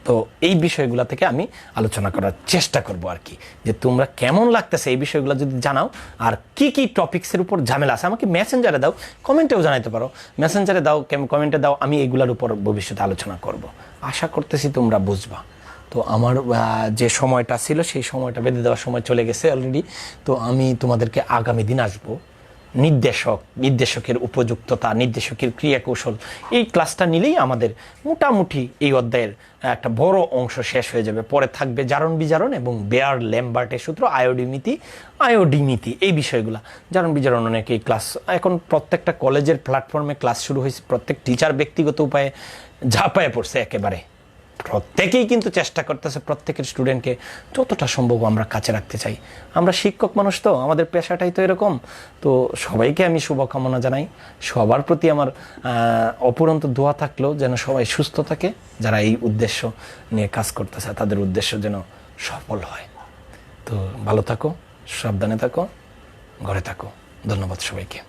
Speaker 1: তো এই বিষয়গুলো থেকে আমি আলোচনা করার চেষ্টা করব আর কি, যে তোমরা কেমন লাগতেছে এই বিষয়গুলো যদি জানাও। আর কি কি টপিক্সের উপর ঝামেলা আছে আমাকে মেসেঞ্জারে দাও, কমেন্টেও জানাতে পারো। মেসেঞ্জারে দাও, কমেন্টে দাও, আমি এগুলোর উপর ভবিষ্যতে আলোচনা করব। আশা করতেছি তোমরা বুঝবা। তো আমার যে সময়টা ছিল সেই সময়টা বেঁধে দেওয়ার সময় চলে গেছে অলরেডি। তো আমি তোমাদেরকে আগামী দিন আসবো নির্দেশকের উপযুক্ততা, নির্দেশকের ক্রিয়াকৌশল, এই ক্লাসটা নিলেই আমাদের মোটামুটি এই অধ্যায়ের একটা বড় অংশ শেষ হয়ে যাবে। পরে থাকবে জারণ বিজারণ এবং বেয়ার ল্যাম্বার্টের সূত্র, আয়োডিমিতি এই বিষয়গুলো। জারণ বিজারণ অনেকেই ক্লাস এখন প্রত্যেকটা কলেজের প্ল্যাটফর্মে ক্লাস শুরু হয়েছে। প্রত্যেক টিচার ব্যক্তিগত উপায়ে ঝাঁপায়ে পড়ছে একেবারে। প্রত্যেকেই কিন্তু চেষ্টা করতেছে প্রত্যেকের স্টুডেন্টকে যতটা সম্ভব আমরা কাছে রাখতে চাই। আমরা শিক্ষক মানুষ, তো আমাদের পেশাটাই তো এরকম। তো সবাইকে আমি শুভকামনা জানাই। সবার প্রতি আমার অপুরন্ত দোয়া থাকলেও যেন সবাই সুস্থ থাকে, যারা এই উদ্দেশ্য নিয়ে কাজ করতেছে তাদের উদ্দেশ্য যেন সফল হয়। তো ভালো থাকো, সাবধানে থাকো, ঘরে থাকো। ধন্যবাদ সবাইকে।